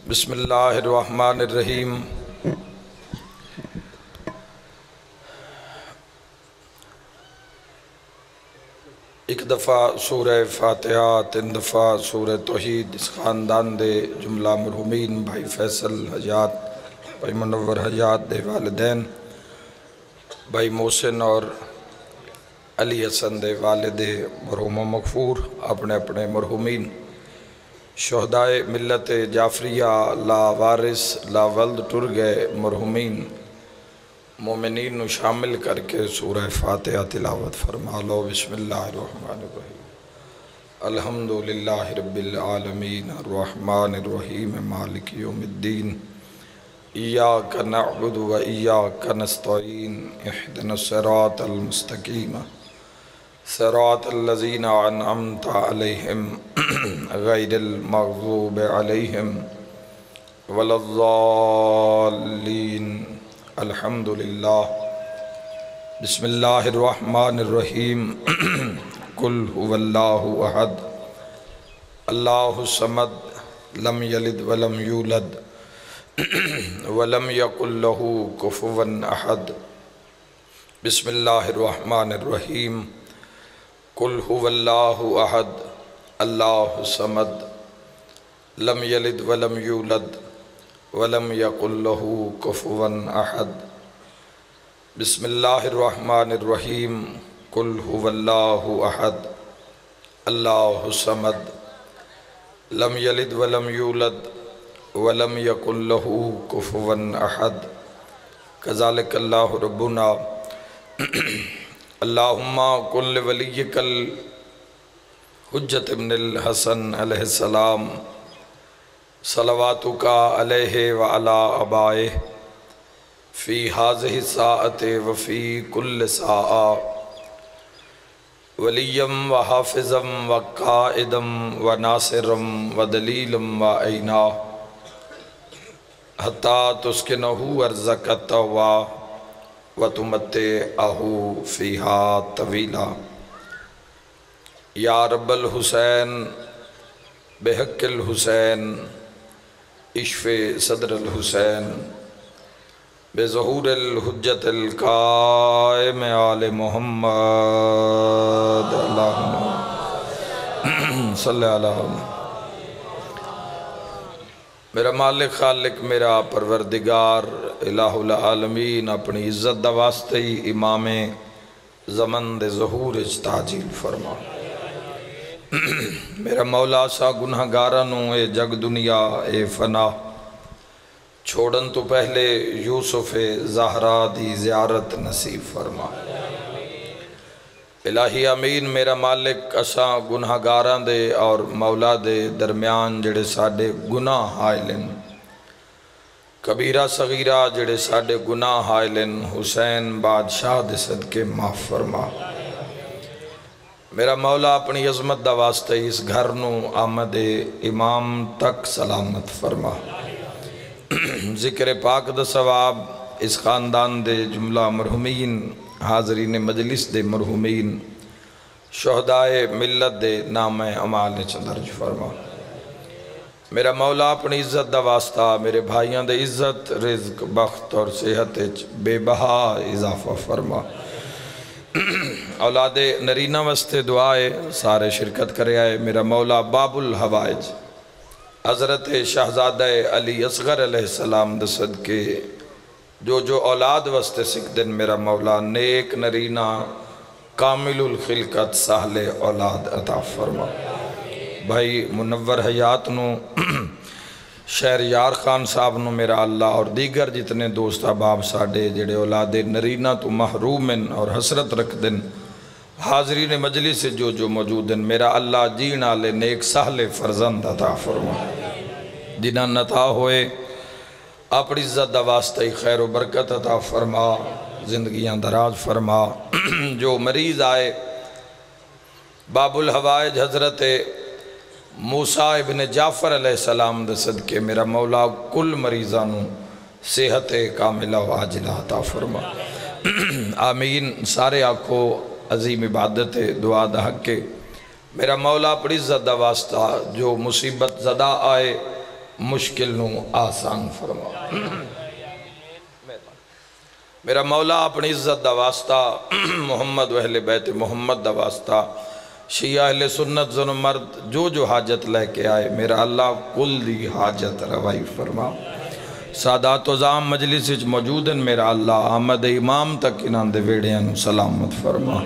بسم اللہ الرحمن الرحیم۔ ایک دفعہ سورہ فاتحہ، تین دفعہ سورہ توحید اس خاندان دے جملہ مرحومین بھائی فیصل حجات، بھائی منور حجات دے والدین، بھائی محسن اور علی حسن دے والد مرحوم و مغفور، اپنے اپنے مرحومین شہدائے ملت جعفریہ لا وارث لا ولد ٹر گئے مرحومین مومنین نو شامل کر کے سورہ فاتحہ تلاوت فرما لو۔ بسم اللہ الرحمن الرحیم۔ الحمدللہ رب العالمین الرحمن الرحیم مالک یوم الدین، ایاک نعبد و ایاک نستعین، اہدنا الصراط المستقیم صراط الذین انعمت علیہم غیر المغضوب علیہم ولا الضالین۔ الحمدللہ۔ بسم اللہ الرحمن الرحیم۔ قل هو اللہ احد اللہ الصمد لم یلد ولم یولد ولم یکن لہ کفوا احد۔ بسم اللہ الرحمن الرحیم۔ قل هو اللہ احد اللہ الصمد لم یلد ولم یولد ولم یکن لہ کفوا احد۔ بسم اللہ الرحمن الرحیم۔ قل هو اللہ احد اللہ الصمد لم یلد ولم یولد ولم یکن لہ کفوا احد۔ کذالک اللہ ربنا۔ اللہم کن لولیک الحجت ابن الحسن علیہ السلام صلواتک علیہ وعلا آبائہ فی ہذہ الساعۃ وفی کل ساعۃ ولیم و حافظم و قائدم و ناصرم و دلیلم و عینا حتی تسکنہ ارضک التوبہ وَتُمَتِّعَهُ فِيهَا طَوِيلًا۔ یا رب الحسین بحق الحسین اشف صدر الحسین بظہور الحجت القائم آل محمد اللہم صلی اللہ علیہ۔ میرا مالک خالق میرا پروردگار الہ العالمین اپنی عزت دا واسطے ہی امام زمن دے ظہور تعجیل فرما۔ میرا مولا سا گناہ گارانوں اے جگ دنیا اے فنا چھوڑن تو پہلے یوسف زہرا دی زیارت نصیب فرما۔ الہی امین میرا مالک اساں گناہ گاران دے اور مولا دے درمیان جڑے ساڑے گناہ حائلن، کبیرہ صغیرہ جڑے ساڑے گناہ حائلن، حسین بادشاہ دے صدقے معاف فرما۔ میرا مولا اپنی عظمت دا واسطے اس گھر نو آمد امام تک سلامت فرما۔ ذکر پاک دا ثواب اس خاندان دے جملہ مرحومین حاضرین مجلس دے مرحومین شہدائے ملت دے نام اعمال درج فرما۔ میرا مولا اپنی عزت دا واسطہ میرے بھائیاں دے عزت رزق بخت اور صحت بے بہا اضافہ فرما۔ اولاد نرینہ واسطے دعائے سارے شرکت کرے آئے۔ میرا مولا باب الحوائج حضرت شہزادہ علی اصغر علیہ السلام دے صدقے جو اولاد واسطے سکھ دن میرا مولا نیک نرینہ کامل الخلقت سہل اولاد عطا فرما۔ بھائی منور حیات نو شہر یار خان صاحب نو میرا اللہ اور دیگر جتنے دوست احباب ساڑے جڑے اولاد نرینہ تو محرومن اور حسرت رکھ دن حاضرین مجلس سے جو موجود دن میرا اللہ جینا لے نیک سہل فرزند عطا فرما۔ جنہ نتا ہوئے اپنی عزت دا واسطہ خیر و برکت عطا فرما، زندگیاں دراز فرما۔ جو مریض آئے باب الحوائج حضرت موسیٰ ابن جعفر علیہ السلام دے صدقے میرا مولا کل مریضانوں صحت کاملہ و عاجلہ عطا فرما۔ آمین۔ سارے آنکھوں عظیم عبادت دعا دا حق کے میرا مولا اپنی عزت دا واسطہ جو مصیبت زدہ آئے مشکل نو آسان فرما۔ میرا مولا اپنی عزت دا واسطہ محمد و اہل بیت محمد دا واسطہ شیعہ اہل سنت زن مرد جو حاجت لے کے آئے میرا اللہ کل دی حاجت روائی فرما۔ سادات و زام مجلس موجود ہیں میرا اللہ آمد امام تک انہاں دے ویڑیاں نو سلامت فرما۔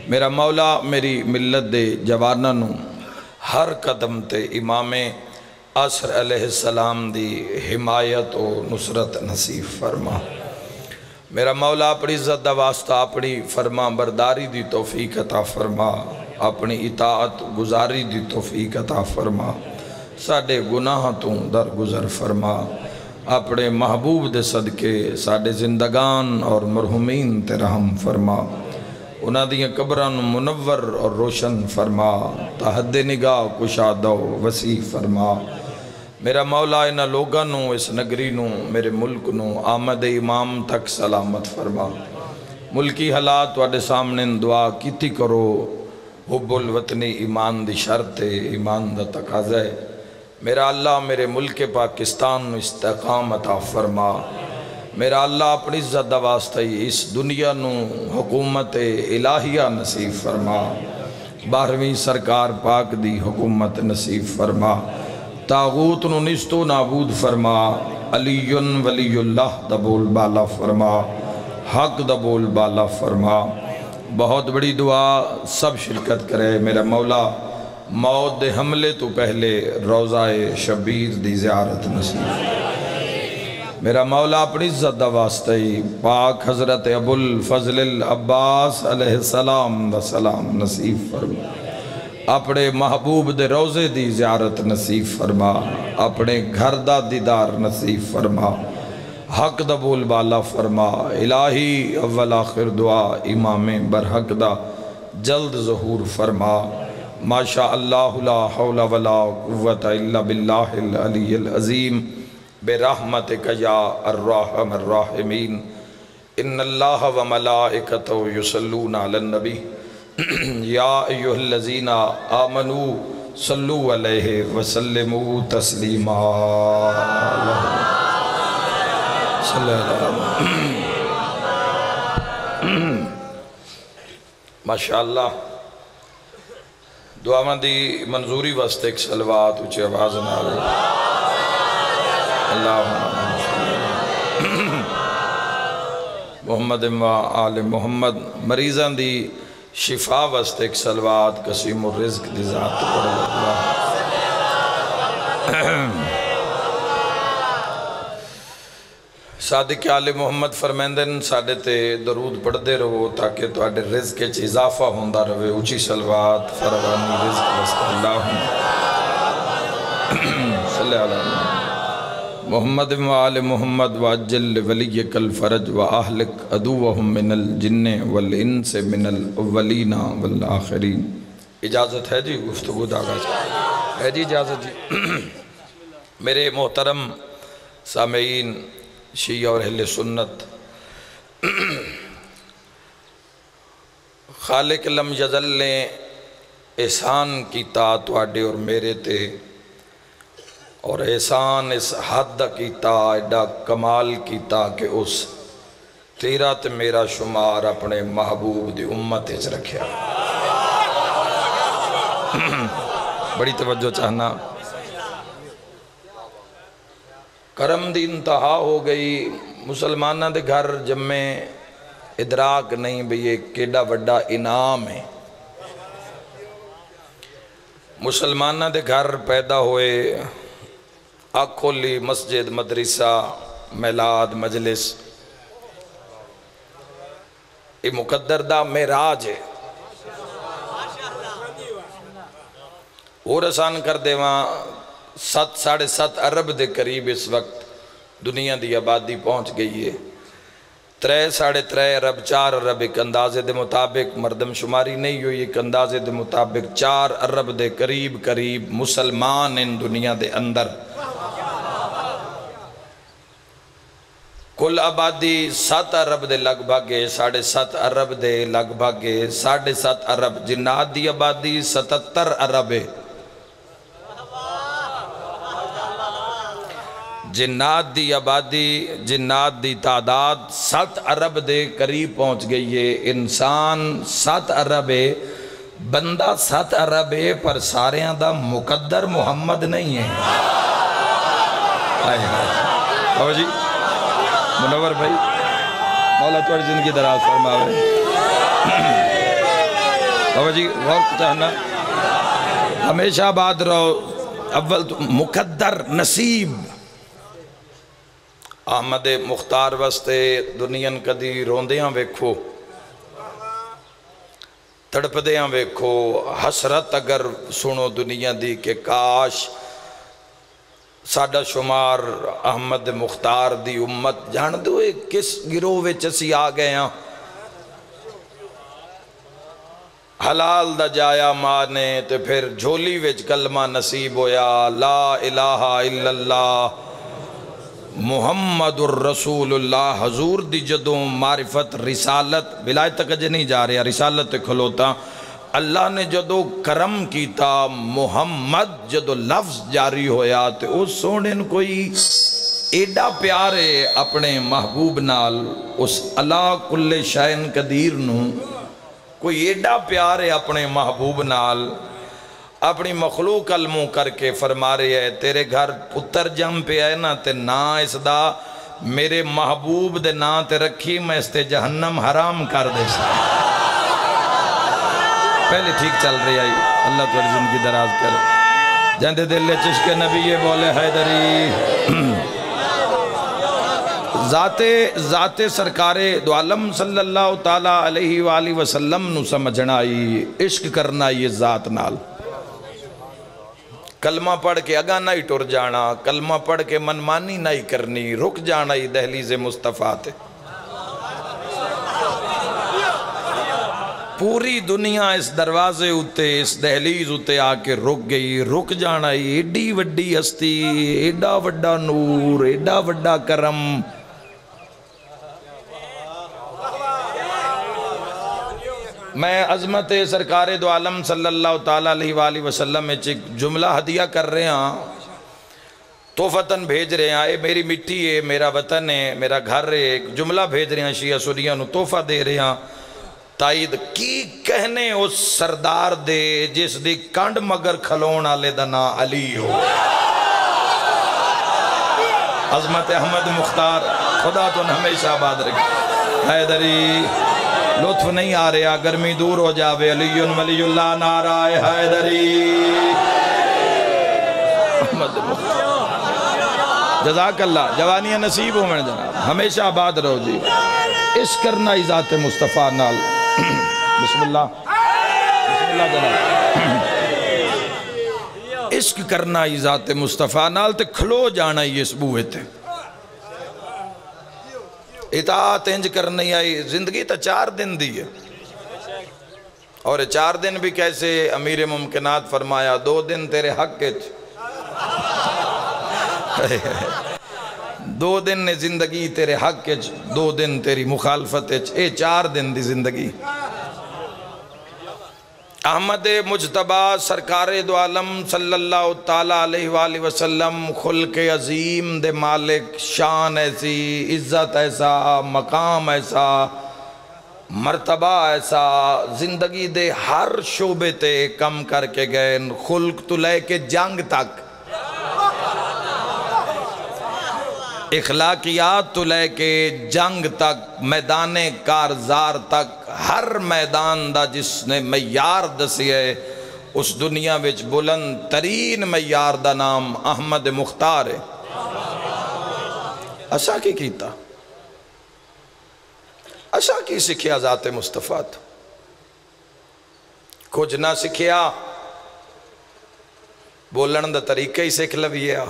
میرا مولا میری ملت دے جواناں ہر قدم تے امام عصر علیہ السلام دی حمایت و نصرت نصیب فرما۔ میرا مولا اپنی عزت دا واسطہ اپنی فرما برداری دی توفیق عطا فرما، اپنی اطاعت گزاری دی توفیق عطا فرما، ساڑے گناہ تو درگزر فرما، اپنے محبوب دے صدقے ساڑے زندگان اور مرحومین تے رحم فرما، انہاں دیاں قبران منور اور روشن فرما، تحد نگاہ کشادہ وسیع فرما۔ میرا مولا انہاں لوگاں نو اس نگری نو میرے ملک نو آمد امام تک سلامت فرما۔ ملکی حالات واڑے سامنے دعا کیتی کرو، حب الوطنی ایمان دی شرط ایمان دا تقاضا ہے۔ میرا اللہ میرے ملک پاکستان نو استحکام عطا فرما۔ میرا اللہ اپنی عزت دا واسطہ اس دنیا نو حکومت الہیہ نصیب فرما، 12ویں سرکار پاک دی حکومت نصیب فرما، تاغوت نو نستو نابود فرما، علی ولی اللہ دبول بالا فرما، حق دبول بالا فرما۔ بہت بڑی دعا سب شرکت کرے میرا مولا موت دے حملے تو پہلے روضہ شبیر دی زیارت نصیب۔ میرا مولا اپنی عزت دا واسطہ پاک حضرت ابو الفضل العباس علیہ السلام دا سلام نصیب فرما، اپنے محبوب دے روزے دی زیارت نصیب فرما، اپنے گھر دا دیدار نصیب فرما، حق دا بول بالا فرما۔ الہی اول آخر دعا امام برحق دا جلد ظہور فرما۔ ماشاء اللہ لا حول ولا قوت الا باللہ العلی العظیم برحمتک یا الرحم الراحمین۔ ان اللہ و ملائکتہ یصلون علی النبی یا ایہا الذین آمنوا صلو علیہ وسلموا تسلیما۔ صلی اللہ علیہ ماشاءاللہ۔ دعا مندی منظوری واسطے ایک صلوات اچھے آواز نالو اللہم محمد و آل محمد۔ مریضان دی شفا واسطے ایک صلوات قسیم الرزق دی ذات پڑھ اللہ۔ صادق آل محمد فرمیندن ساڑھے تے درود پڑھ دے رہو تاکہ تو آڑے رزق کے اضافہ ہوندہ رہے۔ اچھی صلوات فروانی رزق واسطے اللہم صلی اللہ علیہ محمد و آل محمد وعجل ولیک الفرج وآہلک عدوہم من الجن والانس من الاولین والآخرین۔ اجازت ہے جی گفتگو داغا ہے جی اجازت جی۔ میرے محترم سامعین شیعہ اور اہل سنت، خالق لم یزل نے احسان کیتا تواڈے اور میرے تے، اور احسان اس حد کیتا ایڈا کمال کیتا کہ اس تیرا تے میرا شمار اپنے محبوب دی امت اچ رکھیا۔ بڑی توجہ چاہنا، کرم دی انتہا ہو گئی، مسلمانہ دے گھر جمع ادراک نہیں بھی یہ کیڑا وڈا انعام ہے۔ مسلمانہ دے گھر پیدا ہوئے، کھولی مسجد مدرسہ میلاد مجلس، یہ مقدر دا معراج ہے۔ اور آسان کر دے وہاں 7.5 ارب دے قریب اس وقت دنیا دی آبادی پہنچ گئی ہے۔ 3.5 ارب 4 ارب ایک اندازے دے مطابق مردم شماری نہیں ہوئی، ایک اندازے دے مطابق 4 ارب دے قریب مسلمان ان دنیا دے اندر۔ کل آبادی 7 ارب دے لگ بھاگے 7.5 ارب دے لگ بھاگے 7.5 ارب، جنات دی آبادی 77 ارب ہے۔ جنات دی آبادی جنات دی تعداد 7 ارب دے قریب پہنچ گئی ہے. انسان 7 ارب ہے, بندہ 7 ارب ہے, پر ساریاں دا مقدر محمد نہیں ہے. آئے جی منور بھائی, مولا توڑ زندگی دراز فرماوے. جی وقت چاہنا ہمیشہ آباد رہو. اول تو مقدر نصیب احمد مختار واسطے دنیاں کدی روندیاں ویکھو, تڑپدیاں ویکھو, حسرت اگر سنو دنیا دی کہ کاش ساڈا شمار احمد مختار دی امت جان دو کس گروہ وچ اسی آ گئے ہاں. حلال دا جایا مانے تے پھر جھولی وچ کلمہ نصیب ہویا لا الہ الا اللہ محمد الرسول اللہ. حضور دی جدوں معرفت رسالت ولایت تک اجے نہیں جا رہا, رسالت تے کھلوتا. اللہ نے جدوں کرم کیتا محمد جدوں لفظ جاری ہویا تے اس سونے کوئی ایڈا پیارے اپنے محبوب نال, اس اللہ کل شائن قدیر نو کوئی ایڈا پیارے اپنے محبوب نال اپنی مخلوق علموں کر کے فرما رہے ہے تیرے گھر پتر جم پہ آئے نا تے نا اس دا میرے محبوب دے نا تے رکھی میں اس تے جہنم حرام کر دے سا. پہلے ٹھیک چل رہی آئی, اللہ تمہاری زندگی دراز کرے. جاندے دل چشک نبی یہ بولے حیدری. ذات سرکار دو عالم صلی اللہ تعالیٰ علیہ وآلہ وسلم نو سمجھنا آئی, عشق کرنا یہ ذات نال. کلمہ پڑھ کے اگا نہیں ٹر جانا, کلمہ پڑھ کے منمانی نہیں کرنی, رک جانا ہی دہلیز مصطفیٰ تے. پوری دنیا اس دروازے ہوتے اس دہلیز ہوتے آ کے رک گئی, رک جانا ہی. ایڈی وڈی ہستی, ایڈا وڈا نور, ایڈا وڈا کرم. میں عظمت سرکار دو عالم صلی اللہ تعالیٰ علیہ وآلہ وسلم میں ایک جملہ ہدیہ کر رہے ہیں, تحفتاً بھیج رہے ہیں. اے میری مٹی ہے, میرا وطن ہے, میرا گھر ہے, ایک جملہ بھیج رہے ہیں شیعہ سنیاں نو, تحفہ دے رہے ہیں. تائید کی کہنے اس سردار دے جس دی کانڈ مگر کھلون آلے دنا علی ہو. عظمت احمد مختار خدا تو ہمیشہ آباد رکھے. حیدری لطف نہیں آ رہا, گرمی دور ہو جاوے. علی ولی اللہ نعرہ حیدری. احمد مختار جزاک اللہ, جوانیاں نصیب ہو میں جناب, ہمیشہ آباد رہو جی. عشق کرنا ہی ذات مصطفیٰ نال. بسم اللہ بسم اللہ جناب. عشق کرنا ہی ذات مصطفیٰ نال تے کھلو جانا ہی اس بوئے تے. اطاعت انج کرنی آئی. زندگی تا 4 دن دی ہے, اور 4 دن بھی کیسے امیر ممکنات فرمایا 2 دن تیرے حق کے 2 دن نے زندگی تیرے حق کے 2 دن تیری مخالفت. اے 4 دن دی زندگی. احمد مجتبہ سرکار دو عالم صلی اللہ تعالیٰ علیہ وآلہ وسلم خلق عظیم دے مالک, شان ایسی, عزت ایسا, مقام ایسا, مرتبہ ایسا, زندگی دے ہر شعبے تے کم کر کے گئے. خلق تو لے کے جنگ تک, اخلاقیات تو لے کے جنگ تک, میدان کارزار تک, ہر میدان دا جس نے معیار دسی ہے اس دنیا وچ بلند ترین معیار دا نام احمد مختار ہے. اچھا کی کیتا, اچھا کی سکھیا ذات مصطفیٰ تو, کچھ نہ سکھیا, بولن دا طریقہ ہی سکھ لویا.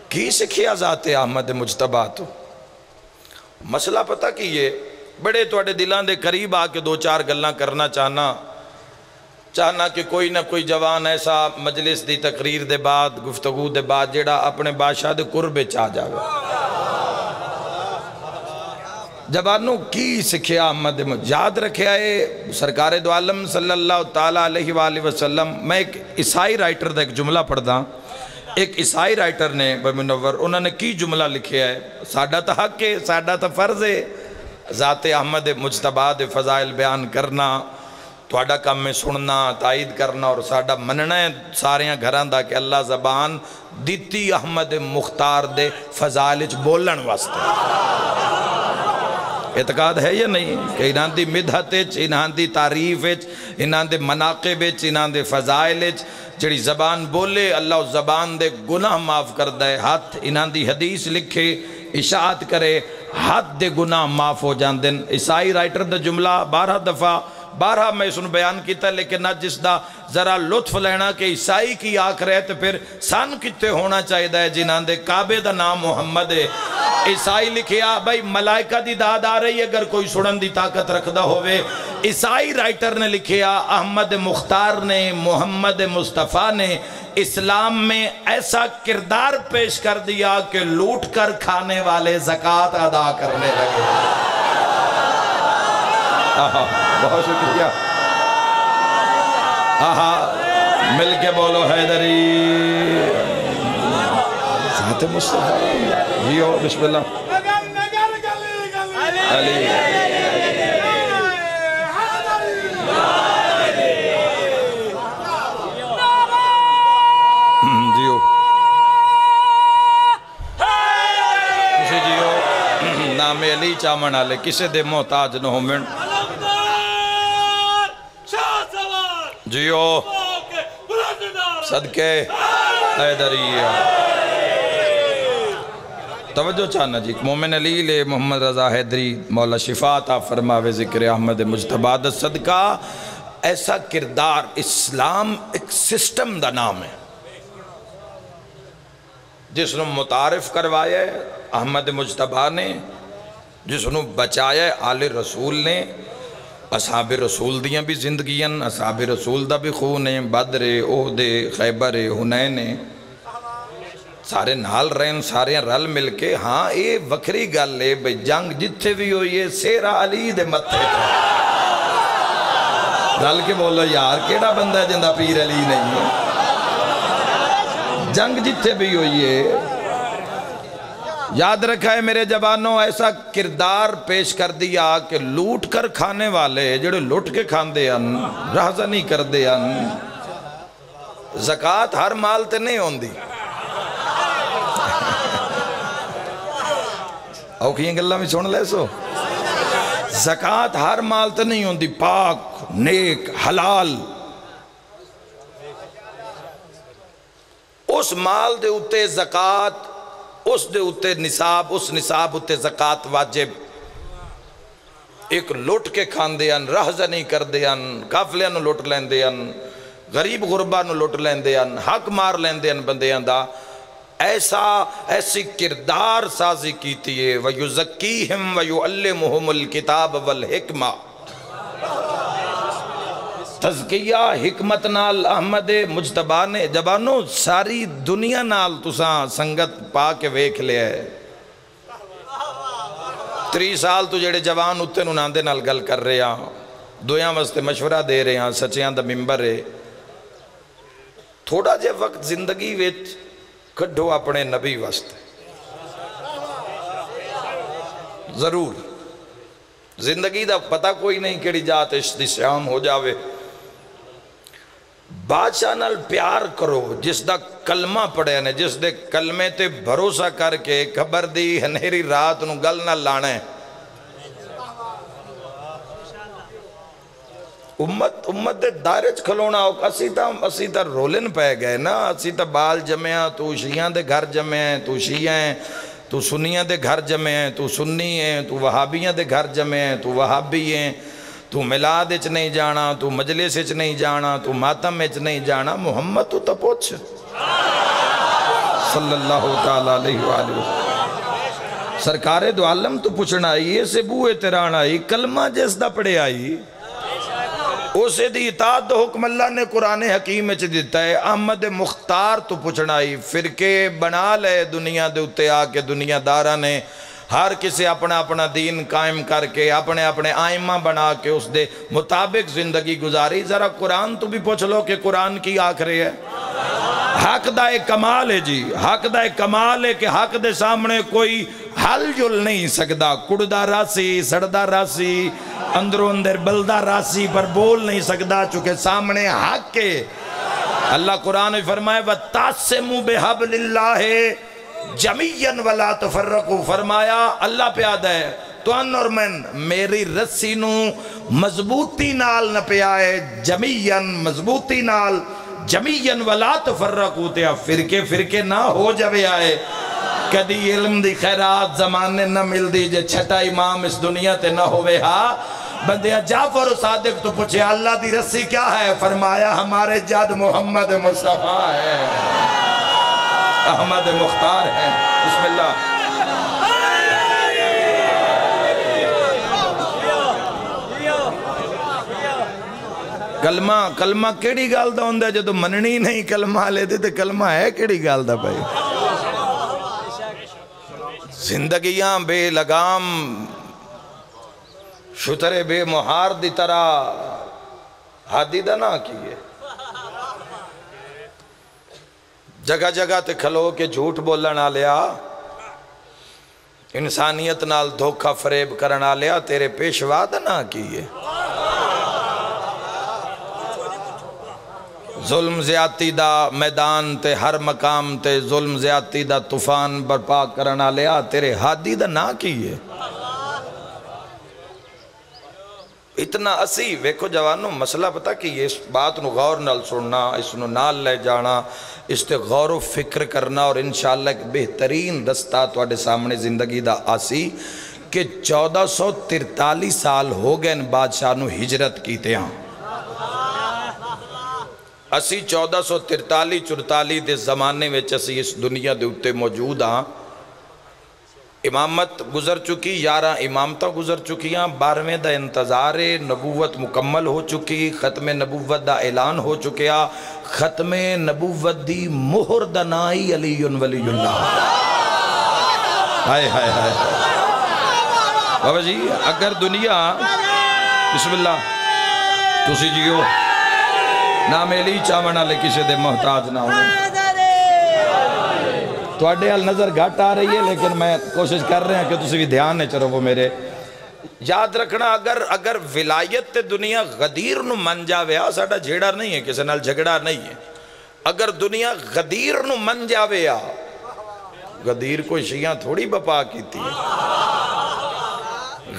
کی سکھیا ذات احمد مجتبہ تو. مسئلہ پتہ کیے بڑے توڑے دلان دے قریب آ کے 2-4 گلاں کرنا چاہنا کہ کوئی نہ کوئی جوان ایسا مجلس دی تقریر دے بعد گفتگو دے بعد جڑا اپنے بادشاہ دے قربے چاہ جاوے. جبانوں کی سکھیا احمد یاد رکھے آئے سرکار دو عالم صلی اللہ تعالیٰ علیہ وآلہ وسلم. میں ایک عیسائی رائٹر دا ایک جملہ پڑھ دا. ایک عیسائی رائٹر نے منور انہوں نے کی جملہ لکھے ہے. ساڈا تا حق ہے, ساڈا تا فرض ہے ذات احمد مجتبیٰ دے فضائل بیان کرنا, تھوڑا کام میں سننا, تائید کرنا, اور ساڈا مننا ہے ساریاں گھران دا کہ اللہ زبان دیتی احمد مختار دے فضائل بولن واسطے. اعتقاد ہے یا نہیں کہ انہاں دی مدحت وچ, انہاں دی تعریف وچ, انہاں دے مناقب وچ, انہاں دے فضائل وچ جڑی زبان بولے اللہ اس زبان دے گناہ معاف کر دے. ہاتھ انہاں دی حدیث لکھے اشاعت کرے ہاتھ دے گناہ معاف ہو جان دن. عیسائی رائٹر دا جملہ 12 دفعہ میں اس نے بیان کیتا, لیکن نہ جس دا ذرا لطف لینا کہ عیسائی کی آنکھ رہے تو پھر سان کتے ہونا چاہیے ہے جنہاں دے کعبے دا نام محمد ہے. عیسائی لکھیا بھائی ملائکہ دی داد آ رہی اگر کوئی سنن دی طاقت رکھدا ہوئے. عیسائی رائٹر نے لکھیا احمد مختار نے, محمد مصطفیٰ نے اسلام میں ایسا کردار پیش کر دیا کہ لوٹ کر کھانے والے زکوٰۃ ادا کرنے لگے. بہت شکریہ. مل کے بولو حیدری ذات مصطفیٰ جیو. بسم اللہ علی جیو کسی جیو نام علی چامن آلے کسے دے محتاج نہ ہومن جیو صدقے حیدریہ. توجہ چاہنا جی مومن علی لے محمد رضا حیدری مولا شفا عطا فرماوے ذکر احمد مجتبیٰ دا صدقہ. ایسا کردار اسلام ایک سسٹم دا نام ہے جس نے متعارف کروایا ہے احمد مجتبیٰ نے, جس نے بچایا ہے آل رسول نے. اصحاب رسول دیاں بھی زندگیاں, اصحاب رسول دا بھی خون ہے, بدر, احد, خیبر, حنین سارے نال رہن, سارے رل مل کے. ہاں یہ وکری گل ہے بھئی جنگ جتھے بھی ہوئی ہے سیرہ علی دے متھے رل کے بولو یار کیڑا بندہ ہے جندہ پیر علی نہیں ہے. جنگ جتھے بھی ہوئی ہے یاد رکھا ہے میرے جوانوں ایسا کردار پیش کر دیا کہ لوٹ کر کھانے والے جڑے لوٹ کے کھان دے ان رہزنی کر دے ان. زکوٰۃ ہر مال تے نہیں ہوندی. او کہیں گلہ میں سن لے سو زکوٰۃ ہر مال تے نہیں ہوندی. پاک نیک حلال اس مال دے اتے زکوٰۃ, اس دے اتے نصاب, اس نصاب اتے زکوٰۃ واجب. ایک لٹ کے کھان دے ان, رہزنی کر دے ان, کافلیاں نو لٹ لین دے ان, غریب غربہ نو لٹ لین دے ان, حق مار لین دے ان بندیاں دا. ایسی کردار سازی کیتی ہے. وَيُزَكِّيهِمْ وَيُعَلِّمُهُمُ الْكِتَابَ وَالْحِكْمَةِ. تزکیہ حکمت نال احمد مجتبیٰ نے. جبانوں ساری دنیا نال تساں سنگت پا کے ویکھ لے ہے. 3 سال تو جڑے جوان اتے نوں دے نال گل کر رہے ہیں, دویاں واسطے مشورہ دے رہے ہیں, سچیاں دا ممبر ہے. تھوڑا جے وقت زندگی وچ کڈھو اپنے نبی واسطے ضرور. زندگی دا پتہ کوئی نہیں کیڑی جات اشتشام ہو جاوے. بادشاہ نال پیار کرو جس دا کلمہ پڑھے نے, جس دے کلمے تے بھروسہ کر کے خبر دی ہنیری رات نو گل نہ لانے. امت دے دائرے چ کھلونا ہو. اسی تا رولن پہ گئے نا, اسی تا بال جمعیاں, تو شیعہ دے گھر جمع ہیں, تو شیعہ ہیں, تو سنیاں دے گھر جمع ہیں, تو سنی ہیں, تو وہابیاں دے گھر جمع ہیں, تو وہابی ہیں, تو ملاد اچ نہیں جانا, تو مجلس اچ نہیں جانا, تو ماتم اچ نہیں جانا. محمد تو پوچھ صلی اللہ تعالیٰ علیہ وآلہ سرکار دو عالم تو پوچھنا آئی, یہ سے بوئے تیران آئی, کلمہ جس دا پڑے آئی, اسے دی اطاعت دو حکم اللہ نے قرآن حکیم میں چھ دیتا ہے. احمد مختار تو پوچھنا آئی, فرقے بنا لے دنیا دے اتے آ کے دنیا دارہ نے, ہر کسی اپنا اپنا دین قائم کر کے اپنے اپنے آئمہ بنا کے اس دے مطابق زندگی گزاری. ذرا قرآن تو بھی پوچھ لو کہ قرآن کی آخری ہے. حق دا ایک کمال ہے جی, حق دا ایک کمال ہے کہ حق دے سامنے کوئی حل جل نہیں سکتا. کڑدا راسی, سڑدا راسی, اندروں اندر بلدہ راسی پر بول نہیں سکتا چونکہ سامنے حق کے. اللہ قرآن میں فرمائے وَتَعْصِمُوا بِحَبْلِ اللَّهِ جَمِيًّا وَلَا تَفَرَّقُوا. فرمایا اللہ پیادہ ہے تو ان اور من میری رسی نو مضبوطی نال نہ پیائے, جمیعاً مضبوطی نال, جمیعاً وَلَا تَفَرَّقُوا تیا فرقے فرقے نہ ہو جاوے آئے. کدی علم دی خیرات زمانے نہ مل دی جے چھٹا امام اس دنیا تے نہ ہوئے ہاں. بندیاں جعفر و صادق تو پوچھے اللہ دی رسی کیا ہے؟ فرمایا ہمارے جد محمد مصطفیٰ ہے, احمد مختار ہے. بسم اللہ. کلمہ کیڑی گال دا ہوندہ جدو مننی نہیں کلمہ لے دے تے کلمہ ہے کیڑی گال دا بھائی. زندگیاں بے لگام شترے بے مہار دی طرح ہادی دا نہ کیے. جگہ جگہ تے کھلو کے جھوٹ بولنا لیا, انسانیت نال دھوکہ فریب کرنا لیا, تیرے پیشوا دا نہ کیے. ظلم زیادتی دا میدان تے ہر مقام تے ظلم زیادتی دا طوفان برپا کرنا لیا, تیرے ہادی دا نہ کیے. اتنا اسی ویکھو جوانوں مسئلہ پتا کہ یہ اس بات نو غور نال سننا, اس نو نال لے جانا, اس تے غور و فکر کرنا, اور انشاءاللہ ایک بہترین رستہ تواڈے سامنے زندگی دا آسی کہ 1443 سال ہو گئے ان بادشاہ نو ہجرت کیتے ہیں. اسی 1443-44 دے زمانے میں اسی اس دنیا دے اتے موجود ہاں. امامت گزر چکی, 11 امامتہ گزر چکیاں, 12ویں دا انتظار نبوت مکمل ہو چکی, ختم نبوت دا اعلان ہو چکیا, ختم نبوت دی مہر دنائی علی ولی اللہ. ہائے ہائے ہائے بابا جی, اگر دنیا بسم اللہ تسی جیو نہ میلی چاونا لے کسی دے محتاج نہ ہونے. تو اڈے حال نظر گھٹ آ رہی ہے لیکن میں کوشش کر رہے ہیں کہ تسی بھی دھیان نہیں چرو وہ میرے. یاد رکھنا اگر ولایت تے دنیا غدیر نو من جاوے آ, ساڑا جھیڑا نہیں ہے, کسی نال جھگڑا نہیں ہے. اگر دنیا غدیر نو من جاوے آ, غدیر کوئی شیعہ تھوڑی بپا کی تھی.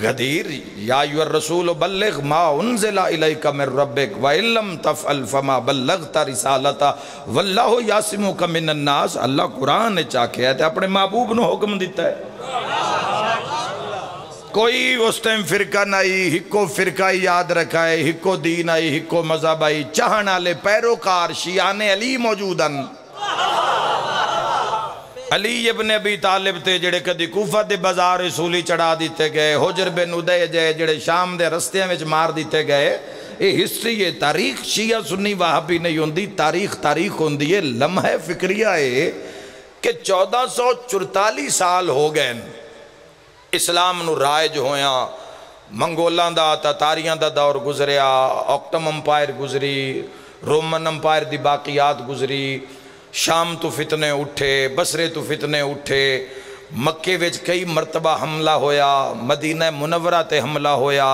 غدیر یا ایھا الرسول بلغ ما انزل الیک من ربک وَإِن لَّمْ تَفْعَلْ فَمَا بَلَّغْتَ رِسَالَتَهُ وَاللَّهُ يَعْصِمُكَ مِنَ النَّاسِ. اللہ قرآن نے چاکیا ہے اپنے محبوب نو حکم دیتا ہے. کوئی اس ٹائم فرقہ نہیں, ہکو فرقہ یاد رکھا ہے, ہکو دین آئی, ہکو مذہب آئی, چاہنا لے پیروکار شیعان علی موجودن. علی ابن ابی طالب تے جڑے کدی کوفہ دے بازار رسولی چڑھا دیتے گئے, حجر بن ادے جڑے شام دے رستیاں وچ مار دیتے گئے. یہ ہسٹری, یہ تاریخ شیعہ سنی وہابی نہیں ہوندی, تاریخ ہوندی ہے. لمحہ فکریہ ہے کہ 1444 سال ہو گئے اسلام نو رائج ہویا. منگولاں دا تاتاریاں دا دور گزریا, آکٹم امپائر گزری, رومن امپائر دی باقیات گزری, شام تو فتنے اٹھے, بصرے تو فتنے اٹھے, مکے وچ کئی مرتبہ حملہ ہویا, مدینہ منورہ تے حملہ ہویا,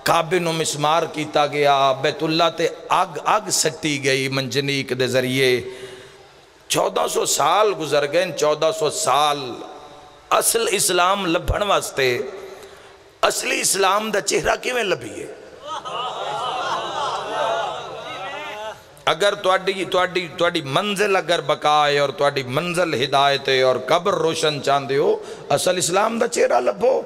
کعبے نو مسمار کیتا گیا, بیت اللہ تے آگ سٹی گئی منجنیق دے ذریعے. 1400 سال گزر گئے. 1400 سال اصل اسلام لبھن واسطے اصلی اسلام دا چہرہ کیویں لبھیے. اگر تواڈی منزل اگر بقائے اور تواڈی منزل ہدایت اور قبر روشن چاندے ہو, اصل اسلام دا چہرہ لبھو.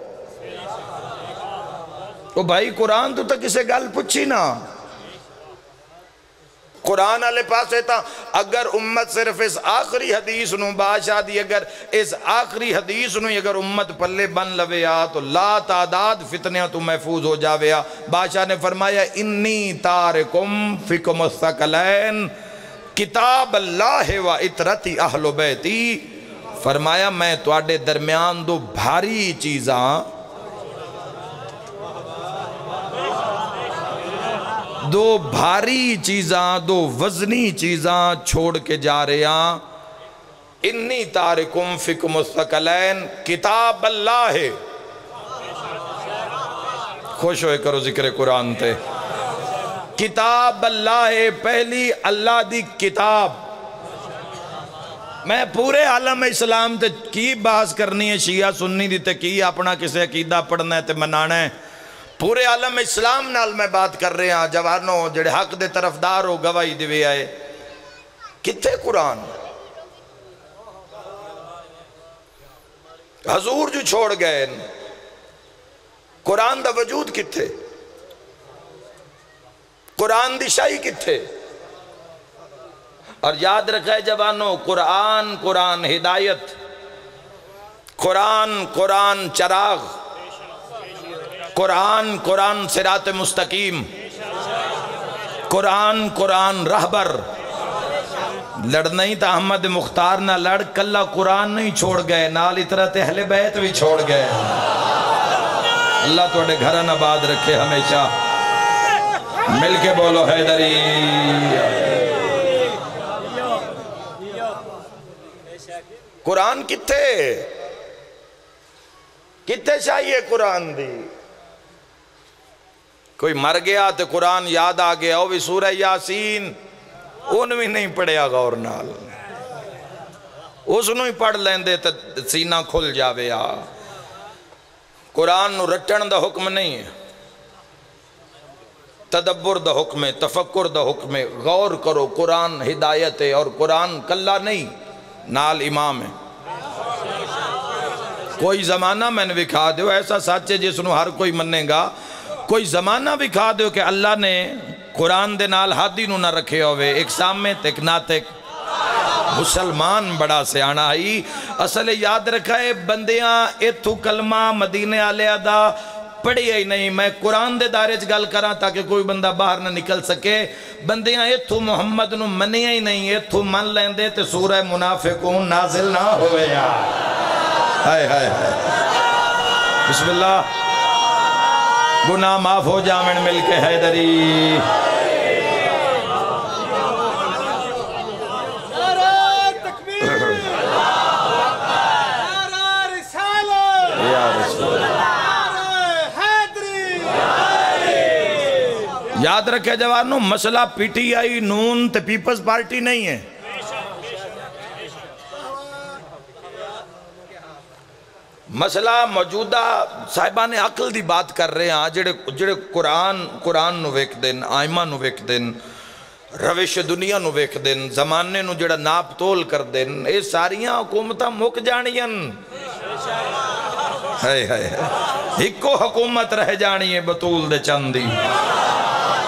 تو بھائی قرآن تو کسے گل پچھی نا, قرآن آلے پاس ہے تا اگر امت صرف اس آخری حدیث نو بادشاہ دی, اگر اس آخری حدیث نو اگر امت پلے بن لوے آ تو لا تعداد فتنیاں تو محفوظ ہو جاوے آ. بادشاہ نے فرمایا انی تارکم فکم الثقلین کتاب اللہ و اطرتی اہل بیتی فرمایا میں تواڈے درمیان دو بھاری چیزاں دو بھاری چیزاں دو وزنی چیزاں چھوڑ کے جا رہے ہیں انی تارکم فکم الثقلین کتاب اللہ ہے خوش ہوئے کرو ذکر قرآن تے کتاب اللہ ہے پہلی اللہ دی کتاب میں پورے عالم اسلام تے کی بحث کرنی ہے شیعہ سنی دی تے کی اپنا کسے عقیدہ پڑھنا ہے تے منانا ہے پورے عالم اسلام نال میں بات کر رہے ہیں جوانوں جڑے حق دے طرفدار ہو گواہی دیوے آئے کتھے قرآن حضور جو چھوڑ گئے قرآن دا وجود کتھے قرآن دی شاہی کتھے اور یاد رکھے جوانوں قرآن قرآن ہدایت قرآن قرآن چراغ قرآن قرآن صراط مستقیم قرآن قرآن رہبر لڑنا ہی تھا احمد مختار نہ لڑ کلہ قرآن نہیں چھوڑ گئے نال اطرت اہل بیت بھی چھوڑ گئے اللہ توڑے گھران آباد رکھے ہمیشہ مل کے بولو حیدری قرآن کتھے چاہیے قرآن دی کوئی مر گیا تو قرآن یاد آ گیا وہ بھی سورہ یاسین ان بھی نہیں پڑھیا غور نال اس نو ہی پڑھ لیندے تو سینہ کھل جاوے قرآن نو رٹن دا حکم نہیں ہے تدبر دا حکم ہے تفکر دا حکم ہے غور کرو قرآن ہدایت ہے اور قرآن کلہ نہیں نال امام ہے کوئی زمانہ میں نے دکھا دیو ایسا سچ ہے جس نو ہر کوئی مننے گا کوئی زمانہ دکھا دیو کہ اللہ نے قرآن دے نال ہادی نو نہ رکھے ہوئے ایک سامت ایک ناتک مسلمان بڑا سیانا ہی اصل یاد رکھا ہے بندیاں ایتھو کلمہ مدینے آلے دا پڑھی ہی نہیں میں قرآن دے دارے گل کراں تاکہ کوئی بندہ باہر نہ نکل سکے بندیاں ایتھو محمد نو منی ہی نہیں ایتھو من لیندے تے سورہ منافقون نازل نہ ہوئے ہائے ہائے بسم اللہ گناہ معاف ہو جامن مل کے حیدری یاد رکھے جوانوں مسئلہ پی ٹی آئی نون تے پیپلز پارٹی نہیں ہے مسئلہ موجودہ صاحبان عقل دی بات کر رہے ہیں جڑے قرآن نو ویک دن آئمہ نو ویک دن روش دنیا نو ویک دن زمانے نو جڑا ناپ تول کر دن اے ساریاں حکومتہ مک جانین ہکو حکومت رہ جانی ہے بطول دے چندی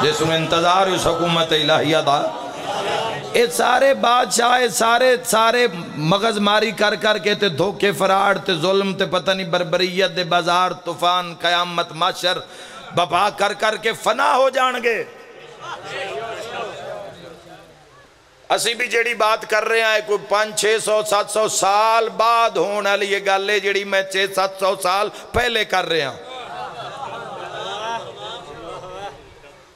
جس میں انتظار اس حکومت الہیہ دا اے سارے بادشاہ سارے مغز ماری کر کے تے دھوکے فراڈ تے ظلم تے پتہ نہیں بربریت دے بازار طوفان قیامت معاشر بپا کر کے فنا ہو جان گے اسی بھی جڑی بات کر رہے ہیں کوئی 500 600 سال بعد ہونا لیے گالے جڑی میں 600 سال پہلے کر رہے ہیں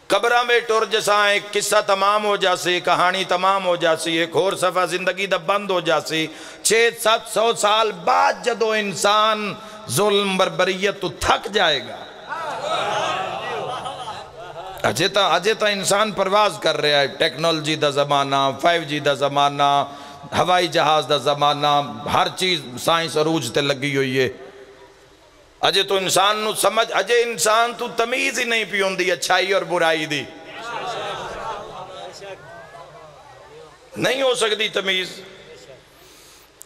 قبرہ میں ٹور جیسا ایک قصہ تمام ہو جاسی کہانی تمام ہو جاسی ایک اور صفحہ زندگی دا بند ہو جاسی 600-700 سال بعد جدو انسان ظلم بربریت تو تھک جائے گا اجے تا انسان پرواز کر رہا ہے ٹیکنالوجی دا زمانہ 5G دا زمانہ ہوائی جہاز دا زمانہ ہر چیز سائنس عروج تے لگی ہوئی ہے اجے تو انسان نو سمجھ اجے انسان تو تمیز ہی نہیں پیون دی اچھائی اور برائی دی نہیں ہو سکتی تمیز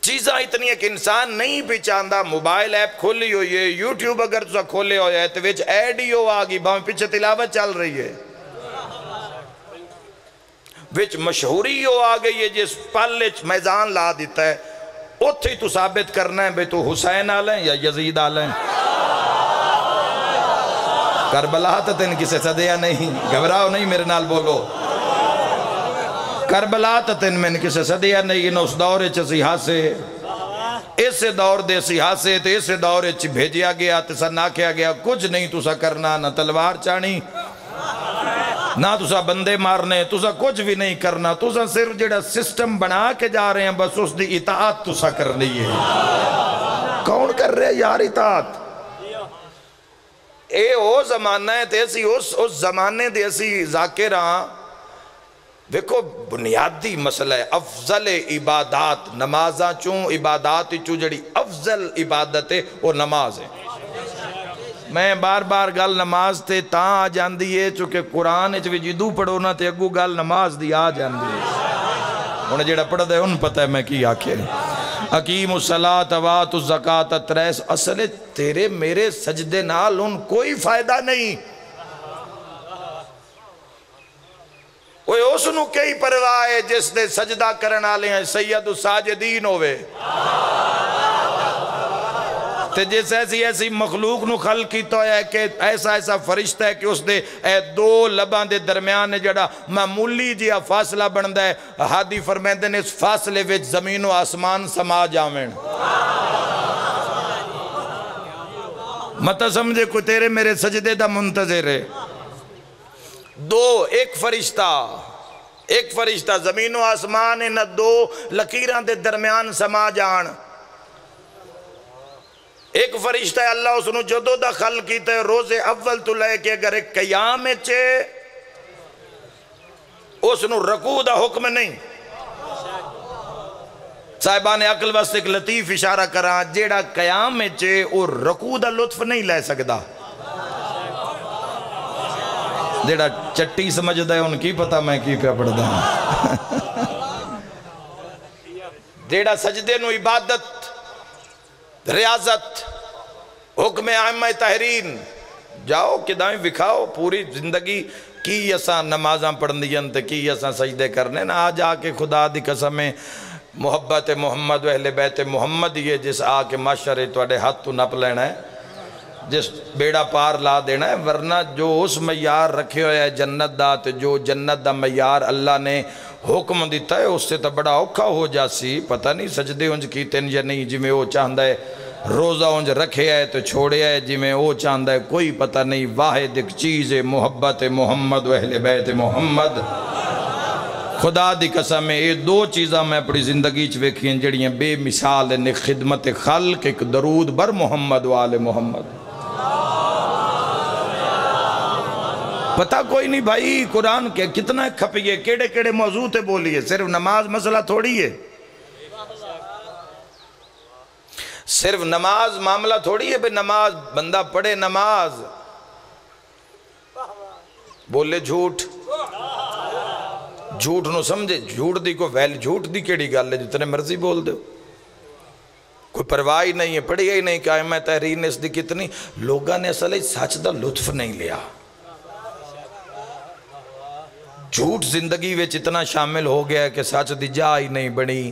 چیزاں اتنی ہے کہ انسان نہیں پہچاندہ موبائل ایپ کھولی ہوئی ہے یوٹیوب اگر تو کھولے ہویا ہے تو ویچ ایڈیو آگی باہم پیچھے تلاوت چل رہی ہے ویچ مشہوری ہو آگئی ہے جس پلچ میزان لا دیتا ہے اتھی تو ثابت کرنا ہے بے تو حسین آلیں یا یزید آلیں کربلا تا تین کسے صدیہ نہیں گھبراؤ نہیں میرے نال بولو کربلا تا تین میں کسے صدیہ نہیں اس دورے چسی ہاسے اسے دور دے سیاسے تے اسے دور چ بھیجیا گیا تے سن آکھیا گیا کچھ نہیں تسا کرنا، نہ تلوار چانی نہ تسا بندے مارنے، تسا کچھ بھی نہیں کرنا، تسا صرف جڑا سسٹم بنا کے جا رہے ہیں بس اس دی اطاعت تسا کرنی ہے۔ کون کر رہے ہیں یار اطاعت؟ اے او زمانہ ہے تے اسی اس زمانے دے اسی ذاکراں دیکھو بنیادی مسئلہ ہے افضل عبادات نمازاں چوں عبادات چوں جڑی افضل عبادت ہے وہ نماز ہے۔ میں بار بار گل نماز تے تاں آ جاندی ہے چونکہ قرآن اچ بھی جدو پڑھو نا تے اگو گل نماز دی آ جاندی ہے۔ انہیں جڑا پڑھ دے ان پتہ ہے میں کی آکھے اقیم الصلاۃ وآتوا الزکاۃ تریس اصل تیرے میرے سجدے نال ان کوئی فائدہ نہیں، وہ اس نو کئی پرواہ ہے جس دے سجدہ کرنا لے ہیں سید الساجدین ہوئے تے جس ایسی مخلوق نو خلق کیتا ہے کہ ایسا فرشتہ ہے کہ اس دے دو لباں دے درمیان جڑا معمولی جیا فاصلہ بندا ہے، ہادی فرمیندے نے اس فاصلے وچ زمین و آسمان سما جاویں۔ مت سمجھے کوئی تیرے میرے سجدے دا منتظر ہے۔ دو ایک فرشتہ زمین و آسمان نہ دو لکیران دے درمیان سما جان۔ ایک فرشتہ ہے اللہ اس نے جدو دا خلق کیتا ہے روز اول تو لے کے اگر ایک قیام چے اس نے رکوع دا حکم نہیں۔ صاحبان عقل واسطے ایک لطیف اشارہ کران جیڑا قیام چے وہ رکوع دا لطف نہیں لے سکدا، جیڑا چٹی سمجھدا ہے ان کی پتہ میں کی پہ پڑھدا ہوں۔ جیڑا سجدے نو عبادت ریاضت حکم ائمہ تحرین جاؤ کدائیں وکھاؤ پوری زندگی کی اساں نمازاں پڑھندیاں تے کی اساں سجدے کرنے نا آج آ کے خدا دی قسمیں محبت محمد و اہل بیت محمد یہ جس آ کے معاشرے تواڈے ہاتھ تو نپ لینا ہے، جس بیڑا پار لا دینا ہے، ورنہ جو اس معیار رکھے ہوئے ہے جنت دا تے جو جنت دا معیار اللہ نے حکم دیتا ہے اس سے تو بڑا اوکھا ہو جاسی۔ پتہ نہیں سجدے انج کیتے یا نہیں، جی میں وہ چاہندہ ہے روزہ انج رکھے ہے تو چھوڑے ہے، جی میں وہ چاہندہ ہے کوئی پتہ نہیں۔ واحد ایک چیز ہے محبت محمد و اہل بیت محمد۔ خدا دی قسم ہے یہ دو چیزاں میں اپنی زندگی چ ویکھیاں جڑیاں بے مثال ہیں، ایک خدمت خلق، ایک درود بر محمد و آل محمد۔ پتہ کوئی نہیں بھائی قرآن کے کتنا کھپیے کیڑے کیڑے موضوع تے بولیے، صرف نماز مسئلہ تھوڑی ہے، صرف نماز معاملہ تھوڑی ہے، بے نماز بندہ پڑھے نماز بولے جھوٹ نو سمجھے، جھوٹ دی کو ویل جھوٹ دی کیڑی گل ہے جتنے مرضی بول دے کوئی پرواہ نہیں ہے، پڑھی ہی نہیں کہ ائمہ تحریر نے اس دی کتنی لوگاں نے اصل سچ دا لطف نہیں لیا۔ جھوٹ زندگی وچ اتنا شامل ہو گیا ہے کہ سچ دی جا ہی نہیں بنی،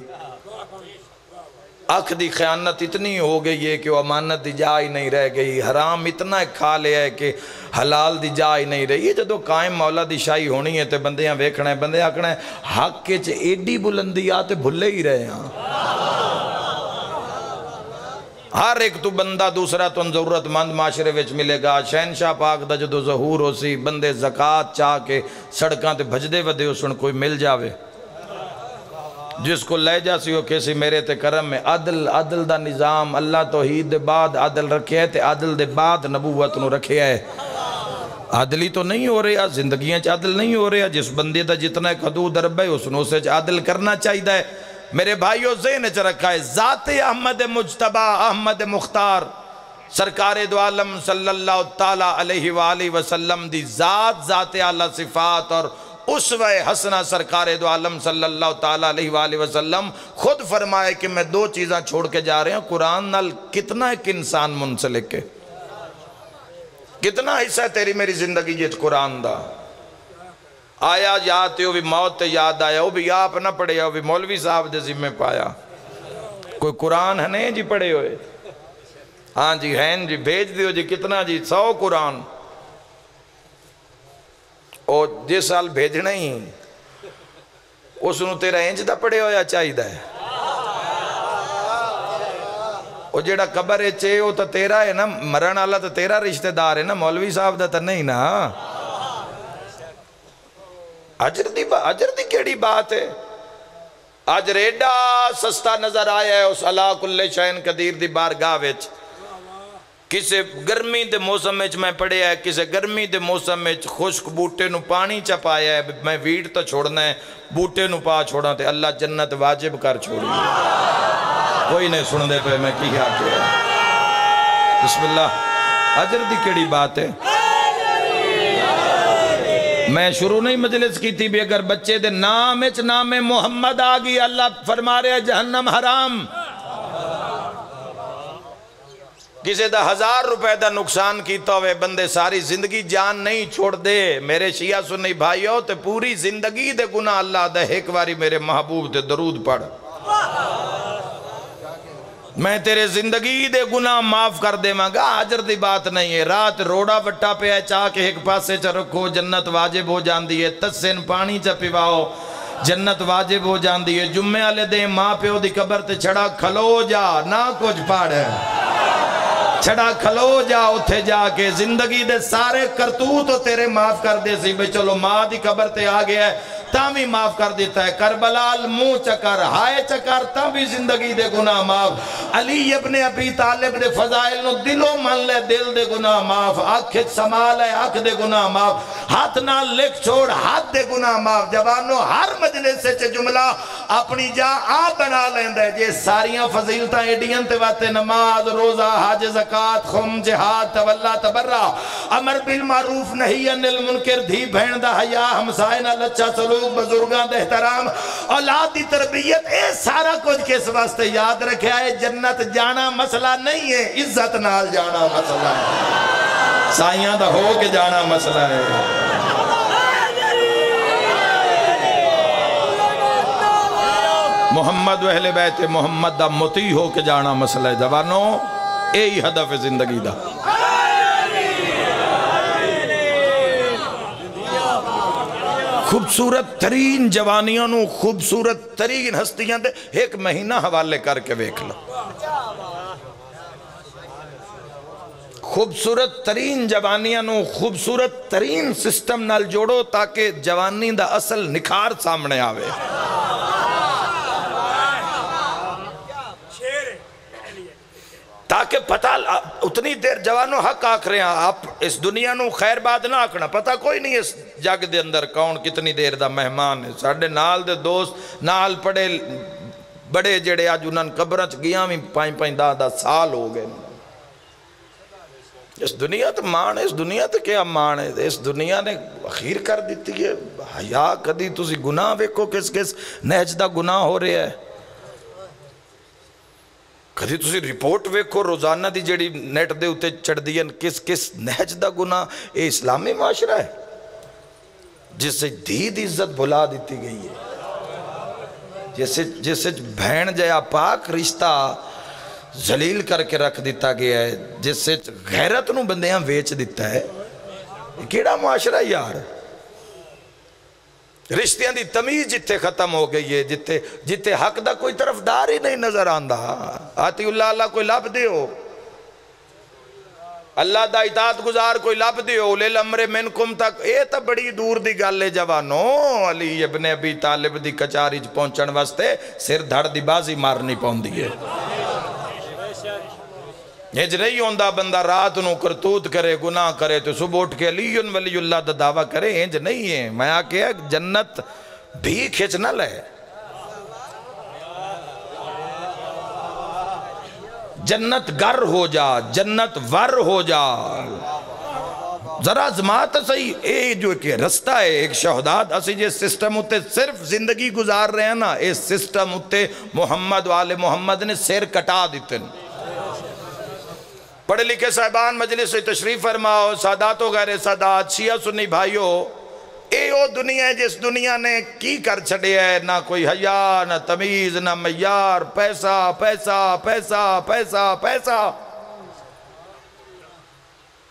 آنکھ دی خیانت اتنی ہو گئی ہے کہ وہ امانت دی جا ہی نہیں رہ گئی، حرام اتنا کھا لیا ہے کہ حلال دی جا ہی نہیں رہی۔ یہ جدو قائم مولا دی شاہی ہونی ہے تے بندیاں ویکھنا ہے، بندے آکھنا ہے حق کے چ ایڈی بلندی آتے بھلے ہی رہے ہیں۔ ہر ایک تو بندہ دوسرا تو ضرورت مند معاشرے وچ ملے گا۔ شہنشاہ پاک دا جدو ظہور ہو سی بندے زکاة چاہ کے سڑکاں تے بھجدے ودے اس ان کوئی مل جاوے، جس کو لے جا سی وہ کیسی میرے تے کرم میں عدل دا نظام اللہ توحید دے بعد عدل رکھے ہے تے عدل دے بعد نبوت نو رکھے ہے۔ عدلی تو نہیں ہو رہا، زندگیاں چ عدل نہیں ہو رہا، جس بندے دا جتنا ایک حدود رب ہے اس نے اسے عدل کرنا چاہیے ہے۔ میرے بھائیو ذہن چ رکھا ہے ذات احمد مجتبہ احمد مختار سرکار دو عالم صلی اللہ تعالیٰ علیہ وآلہ وسلم دی ذات اعلیٰ صفات اور اسوہ حسنہ سرکار دو عالم صلی اللہ تعالیٰ علیہ وآلہ وسلم خود فرمائے کہ میں دو چیزاں چھوڑ کے جا رہے ہیں۔ قرآن نال کتنا ایک انسان منسلک ہے، کتنا حصہ ہے تیری میری زندگی جیت قرآن دا۔ آیا جاتے ہو بھی موت تے یاد آیا، وہ بھی آپ نہ پڑھے ہو بھی مولوی صاحب دے ذمہ پایا، کوئی قرآن ہے نہیں جی پڑھے ہوئے؟ ہاں جی ہیں جی بھیج دیو جی کتنا جی 100 قرآن، اور جس سال بھیجنا ہی اس نے تیرا انج دا پڑھے ہویا چاہیے ہے۔ وہ جیڑا قبر چے وہ تو تیرا ہے نا، مرن والا تو تیرا رشتہ دار ہے نا، مولوی صاحب دا تو نہیں نا۔ اجر دی کیڑی بات ہے؟ اجر ایڈا سستا نظر آیا ہے اس علا کل شین قدیر دی بارگاہ وچ۔ کسے گرمی دے موسم میں میں پڑھے ہے، کسے گرمی دے موسم میں خشک بوٹے نو پانی چپایا ہے، میں ویٹ تو چھوڑنا ہے، بوٹے نو پا چھوڑنا تے اللہ جنت واجب کر چھوڑی۔ کوئی نہیں سن دے پہ میں کی آکے ہے۔ بسم اللہ، اجر دی کیڑی بات ہے؟ میں شروع نہیں مجلس کی تھی بھی اگر بچے دے نام اچ نام محمد آگی اللہ فرما رہے جہنم حرام۔ کسی دا 1000 روپے دا نقصان کیتا ہوئے بندے ساری زندگی جان نہیں چھوڑ دے۔ میرے شیعہ سنی بھائیو تے پوری زندگی دے گناہ اللہ دے ایک واری میرے محبوب تے درود پڑھ، میں تیرے زندگی دے گناہ معاف کر دے مانگا۔ اجر دی بات نہیں ہے، رات روڑا وٹا پہ ہے چاہ کے ایک پاسے چا رکھو جنت واجب ہو جان دی ہے، تسین پانی چا پیواؤ جنت واجب ہو جان دی ہے۔ جمعہ لے دیں ماں پیو دی قبر تے چھڑا کھلو جا نہ کچھ پاڑ ہے، چھڑا کھلو جا اتھے جا کے زندگی دے سارے کرتوت تو تیرے معاف کر دے سی۔ بھئی چلو ماں دی قبر تے آگیا ہے تاں بھی معاف کر دیتا ہے، کربلال منہ چکر ہائے چکر تاں بھی زندگی دے گناہ معاف۔ علی ابن ابی طالب دے فضائل نو دلو من لے دل دے گناہ معاف، آنکھت سمال ہے آنکھ دے گناہ معاف، ہاتھ نہ لکھ چھوڑ ہاتھ دے گناہ معاف۔ جوانو ہر مجلس سے جملہ اپنی جا آپ بنا لیندے جے ساریاں فضیلتاں ایڈیاں تے واتے نماز روزہ حج زکاة خم جہاد تولا تبرہ امر بالمعروف نہی عن المنکر دھی بہن دا حیا ہمسائے نہ لچا سلوک بزرگاں دے احترام اولاد دی تربیت اے سارا کچھ کس واسطے یاد رکھا ہے۔ جنت جانا مسئلہ نہیں ہے، عزت نال جانا مسئلہ ہے، سائیاں دا ہو کے جانا مسئلہ ہے۔ محمد و اہل بیت محمد دا مطیع ہو کے جانا مسئلہ ہے۔ جوانوں یہی ہدف زندگی دا۔ خوبصورت ترین جوانیاں نو خوبصورت ترین ہستیاں دے ایک مہینہ حوالے کر کے ویکھ لو۔ خوبصورت ترین جوانیاں نو خوبصورت ترین سسٹم نال جوڑو تاکہ جوانی دا اصل نکھار سامنے آوے۔ تاکہ پتہ اتنی دیر جوانوں حق آکھ رہے ہیں آپ اس دنیا نو خیر بات نہ آکھنا، پتہ کوئی نہیں اس جگ دے اندر کون کتنی دیر دا مہمان ہے۔ ساڑھے نال دے دوست نال پڑے بڑے جڑے آج انہاں قبرچ گیاں میں 5-5 سال ہو گئے۔ اس دنیا تو مان ہے، اس دنیا تو کیا مان ہے، اس دنیا نے اخیر کر دیتی ہے۔ حیا کدی تسی گناہ ویکھو کس کس نہج دا گناہ ہو رہا ہے، کدی تسی رپورٹ ویکھو روزانہ دی جڑی نیٹ دے اتے چڑھ دیا کس کس نہج دا گناہ۔ اے اسلامی معاشرہ ہے جس سے دید عزت بھلا دیتی گئی ہے، جس سے بہن جیا پاک رشتہ ذلیل کر کے رکھ دیتا گیا ہے، جس سے غیرت نو بندیاں ویچ دیتا ہے۔ یہ کیڑا معاشرہ یار؟ رشتیاں دی تمیز جتے ختم ہو گئی ہے، جتے حق دا کوئی طرفدار ہی نہیں نظر آندہ۔ آتی اللہ کوئی لب دیو، اللہ دا اطاعت گزار کوئی لب دیو، اولی الامر منکم تک اے تا بڑی دور دی گالے جوانو۔ علی ابن ابی طالب دی کچاری پہنچن واسطے سر دھڑ دی بازی مارنی پوندی ہے۔ یہ نہیں ہوندہ بندہ رات نو کرتوت کرے گناہ کرے تو صبح اٹھ کے علی ولی اللہ دا دعویٰ کرے، یہ نہیں ہے۔ میں آکے جنت بھی کھچ نہ لے، جنت گر ہو جا، جنت ور ہو جا۔ ذرا زماعت صحیح اے جو کہ رستہ ہے ایک شہداد اسی جے سسٹم ہوتے صرف زندگی گزار رہے ہیں نا، اس سسٹم ہوتے محمد والے محمد نے سیر کٹا دیتے ہیں۔ پڑھے لکھے صاحبان مجلس سے تشریف فرماؤ، سادات و غیر سادات، شیعہ سنی بھائیو، اے او دنیا ہے جس دنیا نے کی کر چھڑے ہے، نہ کوئی حیا نہ تمیز نہ معیار، پیسہ پیسہ پیسہ پیسہ پیسہ۔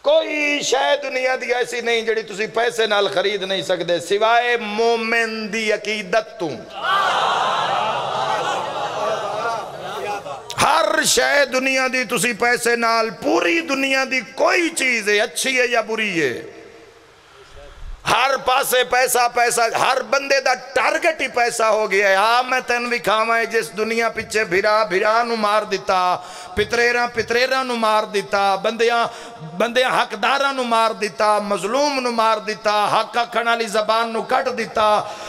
کوئی شے دنیا دی ایسی نہیں جڑی تسی پیسے نال خرید نہیں سکتے سوائے مومن دی عقیدت تو۔ ہر ہر شے دنیا دی تسی پیسے نال پوری دنیا دی کوئی چیز ہے اچھی ہے یا بری ہے ہر پاسے پیسہ پیسہ ہر بندے دا ٹارگٹ ہی پیسہ ہو گیا ہے ہاں میں تین بھی کھاواں ہے جس دنیا پیچھے بھیرا نو مار دیتا پتریرہ نو مار دیتا بندیاں حقداراں نو مار دیتا مظلوم نو مار دیتا حق آکھن والی زبان نو کٹ دیتا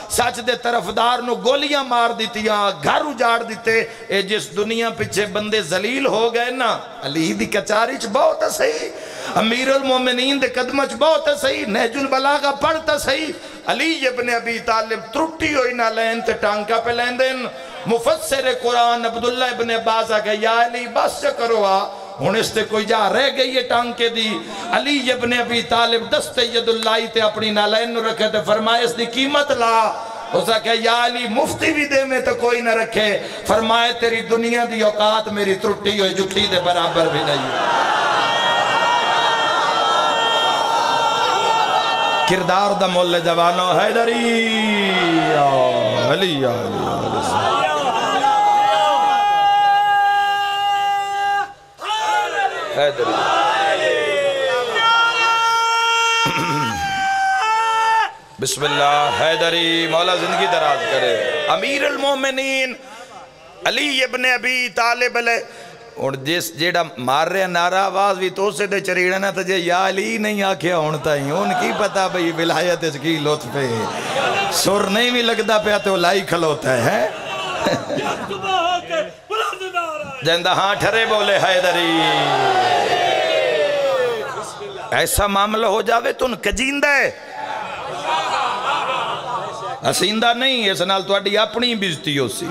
سچ دے طرفدار نو گولیاں مار دیتیاں گھر اجاڑ دیتے اے جس دنیا پیچھے بندے ذلیل ہو گئے نا علی دی کچاری چ بہت صحیح امیر المومنین دے قدمچ بہت صحیح نہج البلاغہ پڑھتا صحیح علی ابن ابی طالب ترٹی ہوئی نہ لین تے ٹانکا پہ لین دین مفسر قرآن عبداللہ ابن عباس آگے یا علی بس کرو ہون اس تے کوئی جا رہ گئی ہے ٹانکے دی علی ابن ابی طالب دست ید اللہ تے اپنی نالین نو رکھے تے فرمائے اس دی قیمت لا اسا کہ یا علی مفتی بھی دے میں تو کوئی نہ رکھے فرمائے تیری دنیا دی اوقات میری ترٹی ہوئی جھٹی دے برابر بھی نہیں کردار دا مول جوانو حیدری علی حیدری بسم اللہ حیدری مولا زندگی دراز کرے امیر المومنین علی ابن ابی طالب علیہ اور جس جیڑا مار رہے نعرہ آواز بھی تو سے دے چریڑا نا تجھے یا علی نہیں آکھیا ہونتا ہی ان کی پتا بھئی ولایت اس کی لطف پہ سر نہیں بھی لگتا پہ تو لائی کھلوتا ہے جندہ ہاں ٹھرے بولے حیدری ایسا معاملہ ہو جاوے تو ان کجیندہ ہے اسیندہ نہیں اس نال تو اڈی اپنی بزتی ہو سی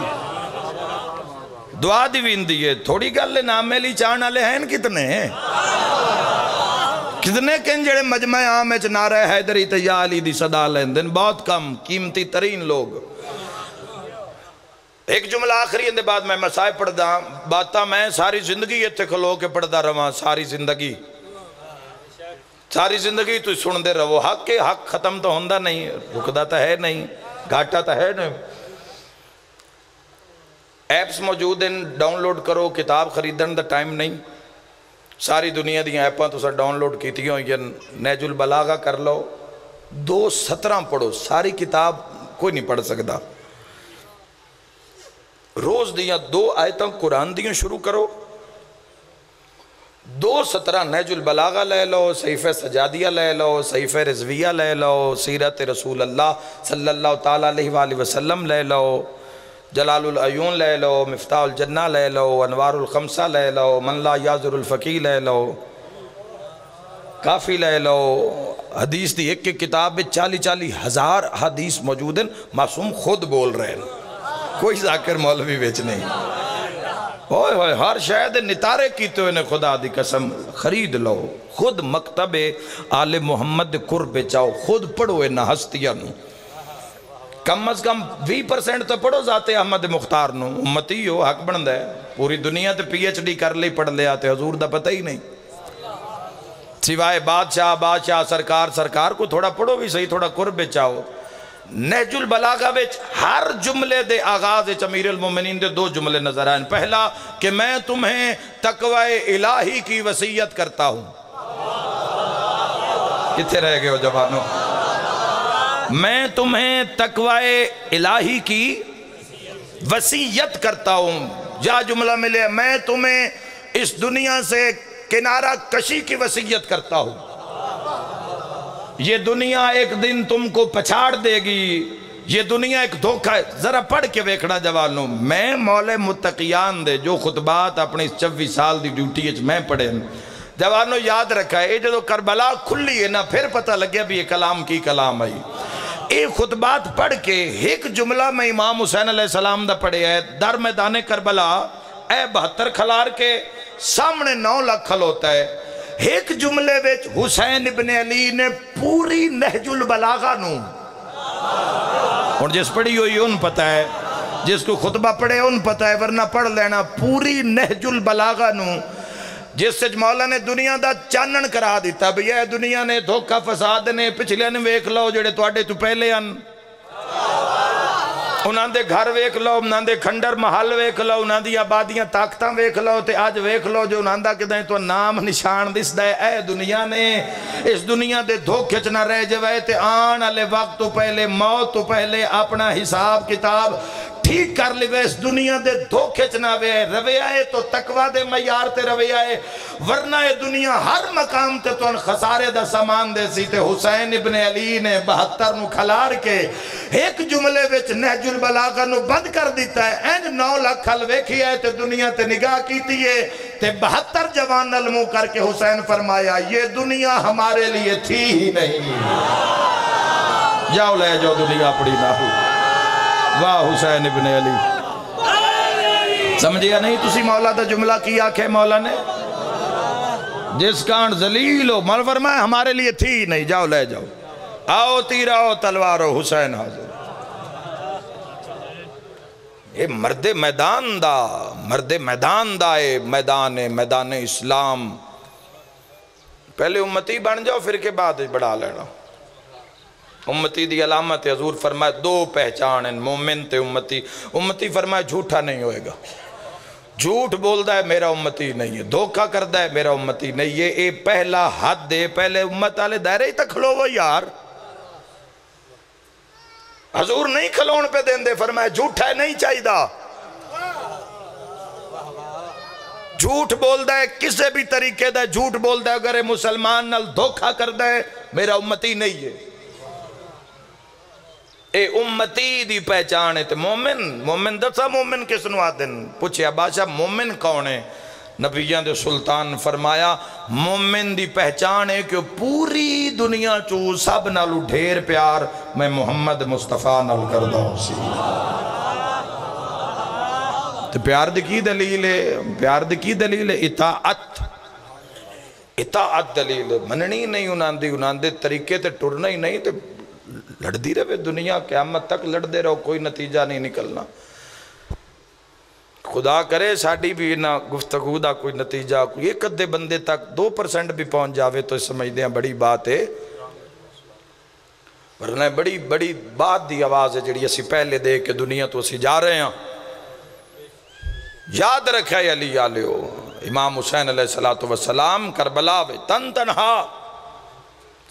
دعا دی ویندی ہے تھوڑی گل نام میلی چاہنا لے ہیں کتنے کن جڑے مجمع عام اچ نعرہ حیدری تے یا علی دی صدا لیندن بہت کم قیمتی ترین لوگ ایک جملہ آخری اندے بعد میں مسائب پڑھ دا باتا میں ساری زندگی اتھے کھلو کے پڑھ دا رواں ساری زندگی تو سن دے رہو حق کے حق ختم تو ہوندہ نہیں رکدہ تو ہے نہیں گھاٹا تو ہے نہیں ایپس موجود ہیں ڈاؤن لوڈ کرو کتاب خریدن دا ٹائم نہیں ساری دنیا دیا ایپاں تو سر ڈاؤن لوڈ کیتی ہوں یا نہج البلاغہ کر لو 2 سطرہ پڑھو ساری کتاب کوئی نہیں پڑھ سکتا روز دیا 2 آیتاں قرآن دیا شروع کرو 2 سطرہ نہج البلاغہ لے لو صحیفہ سجادیہ لے لو صحیفہ رضویہ لے لو سیرت رسول اللہ صلی اللہ تعالیٰ علیہ وآلہ وسلم لے لو جلال العیون لے لو مفتاح الجنہ لے لو انوار الخمسہ لے لو من لا یازر الفقی لے لو کافی لے لو حدیث دی ایک کتاب 40 ہزار حدیث موجود ہیں معصوم خود بول رہے ہیں کوئی ذاکر مولوی بیچ نہیں ہوئے ہوئے ہر شاید نتارے کیتے ہوئے خدا دی قسم خرید لو خود مکتب آل محمد قرب چاہو خود پڑھو نہ ہستیاں نو کم از کم 20% تو پڑھو ذات احمد مختار نو امتی ہو حق بند ہے پوری دنیا تے پی ایچ ڈی کر لئی پڑھ لے آتے حضور دا پتہ ہی نہیں سوائے بادشاہ سرکار کو تھوڑا پڑھو بھی صحیح تھوڑا قرب چاہو نہج البلاغہ وچ ہر جملے دے آغاز وچ امیر المومنین دے 2 جملے نظر آئیں پہلا کہ میں تمہیں تقوی الہی کی وصیت کرتا ہوں کتنے رہ گئے ہو جوانوں میں تمہیں تقوی الہی کی وصیت کرتا ہوں یا جملہ ملے میں تمہیں اس دنیا سے کنارہ کشی کی وصیت کرتا ہوں یہ دنیا ایک دن تم کو پچھاڑ دے گی یہ دنیا ایک دھوکہ ہے ذرا پڑھ کے ویکھنا جوانوں میں مولا متقیان دے جو خطبات اپنی 24 سال دی ڈیوٹی ہے میں پڑھے جوانوں یاد رکھا ہے جو کربلا کھلی ہے نا پھر پتہ لگیا بھی یہ کلام کی کلام آئی ایک خطبات پڑھ کے ایک جملہ میں امام حسین علیہ السلام دا پڑھے ہے در میدان کربلا اے 72 کھلار کے سامنے 9 لاکھ کھل ہوتا ہے ایک جملے وچ حسین ابن علی نے پوری نہج البلاغہ نو اور جس پڑھی ہوئی ان پتہ ہے جس کو خطبہ پڑھے ان پتہ ہے ورنہ پڑھ لینا پوری نہج البلاغہ نو جس سے مولا نے دنیا دا چانن کرا دیتا بھی یہ دنیا نے دھوکہ فساد نے پچھلے نے ویکھ لو جڑے تو آڈے تو پہلے ان انہاں دے گھر ویکھ لو، انہاں دے کھنڈر محل ویکھ لو، انہاں دی آبادیاں طاقتاں ویکھ لو، تے آج ویکھ لو جو انہاں دا کدیں تو نام نشان دس دے اے دنیا نے اس دنیا دے دھوکے چ نہ رہ جوے تے آن والے وقت تو پہلے موت تو پہلے اپنا حساب کتاب ٹھیک کر لیوے، اس دنیا دے دھوکے چ نہ وے رویہ ہے تو تقوی دے معیار تے رویہ ہے، ورنہ یہ دنیا ہر مقام تے تو ان خسارے دا سامان دے سی تے حسین ابن علی نے 72 نو کھلار کے ایک جملے وچ نہج البلاغہ نو بند کر دیتا ہے، این 9 لاکھ کھل ویکھی ہے تے دنیا تے نگاہ کیتی ہے تے 72 جوان نلمو کر کے حسین فرمایا یہ دنیا ہمارے لیے تھی ہی نہیں، جاؤ لے جو دنیا اپنی نہ ہو۔ واہ حسین ابن علی، سمجھیا نہیں تسی مولا دا جملہ کیا کہ مولا نے جس کان ذلیل ہو مولا فرمایا ہمارے لیے تھی نہیں، جاؤ لے جاؤ، آؤ تیر آؤ تلوار ہو، حسین حاضر۔ یہ مرد میدان دا ہے، میدان اسلام، پہلے امتی بن جاؤ پھر کے بعد بڑھا لینا۔ امتی دی علامت حضور فرمائے 2 پہچان ہیں، مومن تے امتی فرمائے جھوٹا نہیں ہوئے گا، جھوٹ بولدا ہے میرا امتی نہیں ہے، دھوکہ کردا ہے میرا امتی نہیں ہے، اے پہلا حد دے پہلے امت والے دائرے ہی تک کھلو وہ یار، حضور نہیں کھلون پہ دین دے، فرمائے جھوٹا ہے نہیں چاہی دا، جھوٹ بولدا ہے کسے بھی طریقے دا جھوٹ بولدا ہے، اگر مسلمان نال دھوکہ کردا ہے میرا امتی نہیں ہے، اے امتی دی پہچان ہے۔ تے مومن دسا مومن کس نو آدن پوچھیا بادشاہ مومن کون ہے؟ نبیان دے سلطان فرمایا مومن دی پہچان ہے کہ پوری دنیا چو سب نالو ڈھیر پیار میں محمد مصطفیٰ نال کردہ ہوں سی۔ تو پیار دی کی دلیل ہے اطاعت دلیل ہے، مننی نہیں انہاں دے طریقے تے ٹرنا ہی نہیں، تے لڑ دی رہے دنیا قیامت تک لڑ دے رہو، کوئی نتیجہ نہیں نکلنا۔ خدا کرے ساڑی بھی نہ گفتگو دا کوئی نتیجہ، کوئی ایک ادھے بندے تک 2% بھی پہنچ جاوے تو سمجھ دیں بڑی بات ہے، ورنہ بڑی بات دی آواز ہے جڑی اسی پہلے دے کہ دنیا تو اسی جا رہے ہیں۔ یاد رکھے علی آلیو امام حسین علیہ السلام کربلا میں تنہا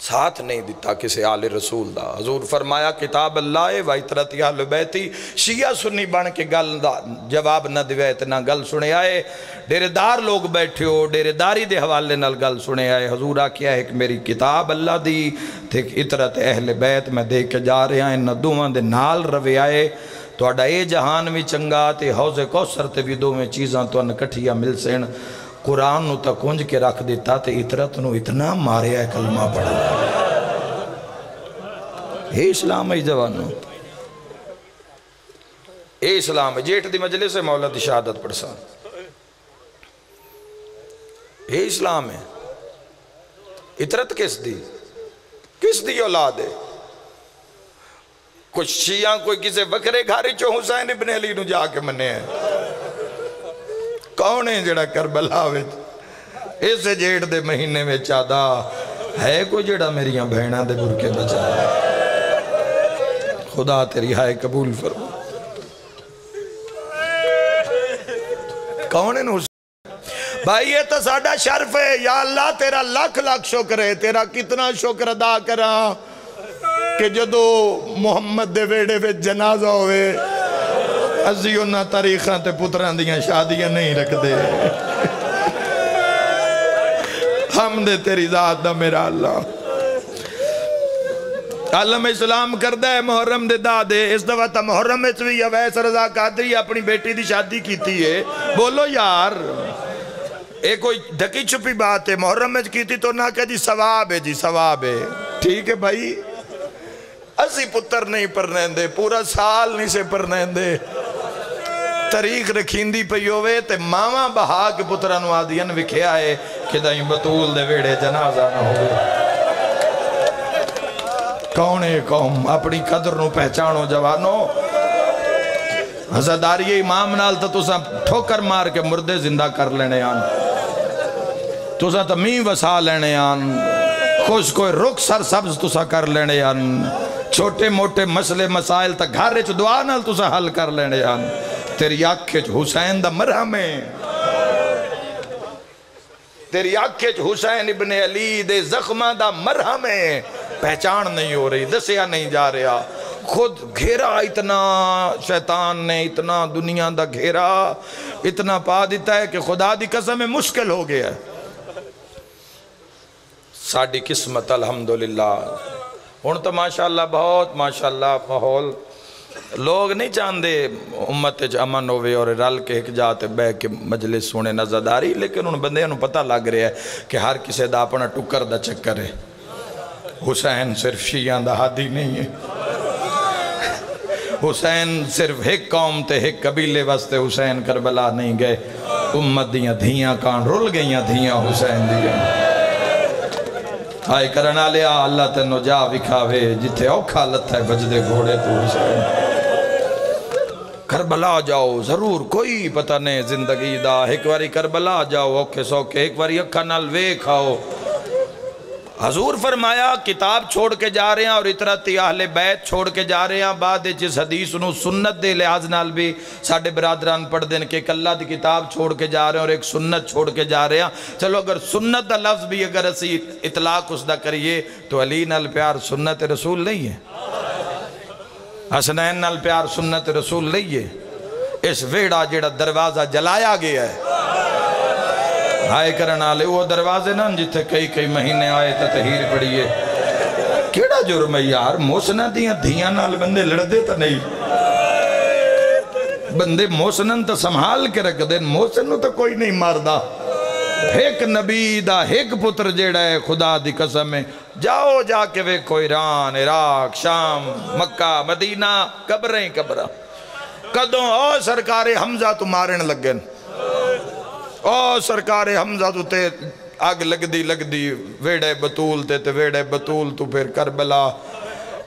ساتھ نہیں دیتا کسی آل رسول دا، حضور فرمایا کتاب اللہ و اطرت اہل بیتی، شیعہ سنی بن کے گل دا جواب نہ دیوے اتنا گل سنے آئے، ڈیرے دار لوگ بیٹھے ہو ڈیرے داری دے حوالے نال گل سنے آئے، حضور آکیا ہے کہ میری کتاب اللہ دی تھے اطرت اہل بیت میں دے کے جا رہے ہیں، نہ دوہاں دے نال روے آئے تو اڈا اے جہان بھی چنگا تے حوض کوثر تے بھی دو میں چیزاں تو انکٹھیا مل سین، قرآن نو تا کنج کے رکھ دیتا تے اطرت نو اتنا مارے ہے کلمہ پڑھا اے اسلام ہے جوانو، اے اسلام ہے جیٹ دی مجلس ہے مولا دی شہادت پڑھسان، اے اسلام ہے۔ اطرت کس دی اولاد ہے؟ کچھ شیعہ کوئی کسے وکرے گھاری چو حسین ابن علی نو جا کے منے ہیں، کون ہے جڑا کربلا وچ اس جیڑ دے مہینے میں چادا ہے کوئی جڑا میریاں بہنہ دے برکے بچا ہے؟ خدا تیری ہائے قبول فرما، کون ہے نو بھائی یہ تو ساڑھا شرف ہے، یا اللہ تیرا لاکھ شکر ہے، تیرا کتنا شکر ادا کرا کہ جدو محمد دے ویڑے وچ جنازہ ہوئے ازی انہاں تاریخاں تے پتران دیاں شادیاں نہیں رکھ دے، حمد تیری ذات دا میرا اللہ۔ عالم اسلام کردہ ہے محرم دے دادے، اس دفعہ تا محرم میں بھی اویس رضا قادری اپنی بیٹی دی شادی کیتی ہے، بولو یار ایک کوئی ڈھکی چھپی بات ہے، محرم میں کیتی تو نہ کہ جی ثواب ہے، جی ثواب ہے، ٹھیک ہے بھائی، اسی پتر نہیں پرنین دے، پورا سال نہیں سے پرنین دے، تاریخ رکھیندی پہ ہوئے تے ماما بہا کے پترانو آدین وکھے آئے کہ دائیں بطول دے ویڑے جنازہ نہ ہوئے۔ کون ہے قوم اپنی قدر نو پہچانو جوانو، حضرداری امام نال تو سا ٹھوکر مار کے مردے زندہ کر لینے آن، تو سا تمہیں وسا لینے آن، خوش کوئی رخ سر سبز تو سا کر لینے آن، چھوٹے موٹے مسئلے مسائل تا گھر وچ دعا نال تسا حل کر لینے ہن تیری اکھ وچ حسین دا مرہم ہے تیری اکھ وچ حسین ابن علی دے زخماں دا مرہم ہے پہچان نہیں ہو رہی دسیا نہیں جا رہا خود گھیرا اتنا شیطان نے اتنا دنیا دا گھیرا اتنا پا دیتا ہے کہ خدا دی قسم مشکل ہو گیا ہے ساڑی قسمت الحمدللہ ہن تو ماشاءاللہ بہت ماشاءاللہ ماحول لوگ نہیں چاہندے امت وچ امن ہوئے اور رل کے ایک جاتے بے کے مجلس سونے نظرداری لیکن ان بندے انہوں پتہ لگ رہا ہے کہ ہر کسی دا اپنا ٹکر دا چکر ہے حسین صرف شیعہ دا ہادی نہیں ہے حسین صرف ایک قوم تے ایک قبیلے واسطے حسین کربلا نہیں گئے امت دیاں دھیاں کان رول گئیاں دھیاں حسین دیاں آئے کرنا لیا اللہ تینو جا وکھاوے جتھے اوکھا لتھا ہے بجدے گھوڑے تو حسین کربلا جاؤ ضرور کوئی پتہ نہیں زندگی دا ایک واری کربلا جاؤ اوکھے سوکھے ایک واری اکھا نال وے کھاؤ حضور فرمایا کتاب چھوڑ کے جا رہے ہیں اور اطرتی اہل بیت چھوڑ کے جا رہے ہیں بعد جس حدیث انہوں سنت دے لحاظ نال بھی ساڑھے برادران پڑھ دیں کہ ایک اللہ دی کتاب چھوڑ کے جا رہے ہیں اور ایک سنت چھوڑ کے جا رہے ہیں چلو اگر سنت دا لفظ بھی اگر اسی اطلاق اس دا کریے تو علی نال پیار سنت رسول نہیں ہے حسنین نال پیار سنت رسول نہیں ہے اس ویڑا جیڑا دروازہ جلایا گیا ہے آئے کرنا لے وہ دروازے نا جتھے کئی مہینے آئے تا تحیر پڑیے کیڑا جرم ہے یار موسنہ دیاں دھیاں نال بندے لڑ دے تا نہیں بندے موسنن تا سنبھال کے رکھ دیں موسنوں تا کوئی نہیں ماردا ایک نبی دا ایک پتر جیڑا ہے خدا دی قسم ہے جاؤ جا کے ویکھو ایران عراق شام مکہ مدینہ قبریں قبرہ کدوں او سرکار حمزہ تو مارن لگن او سرکار حمزہ تو تے آگ لگ دی ویڑے بطول تے ویڑے بطول تو پھر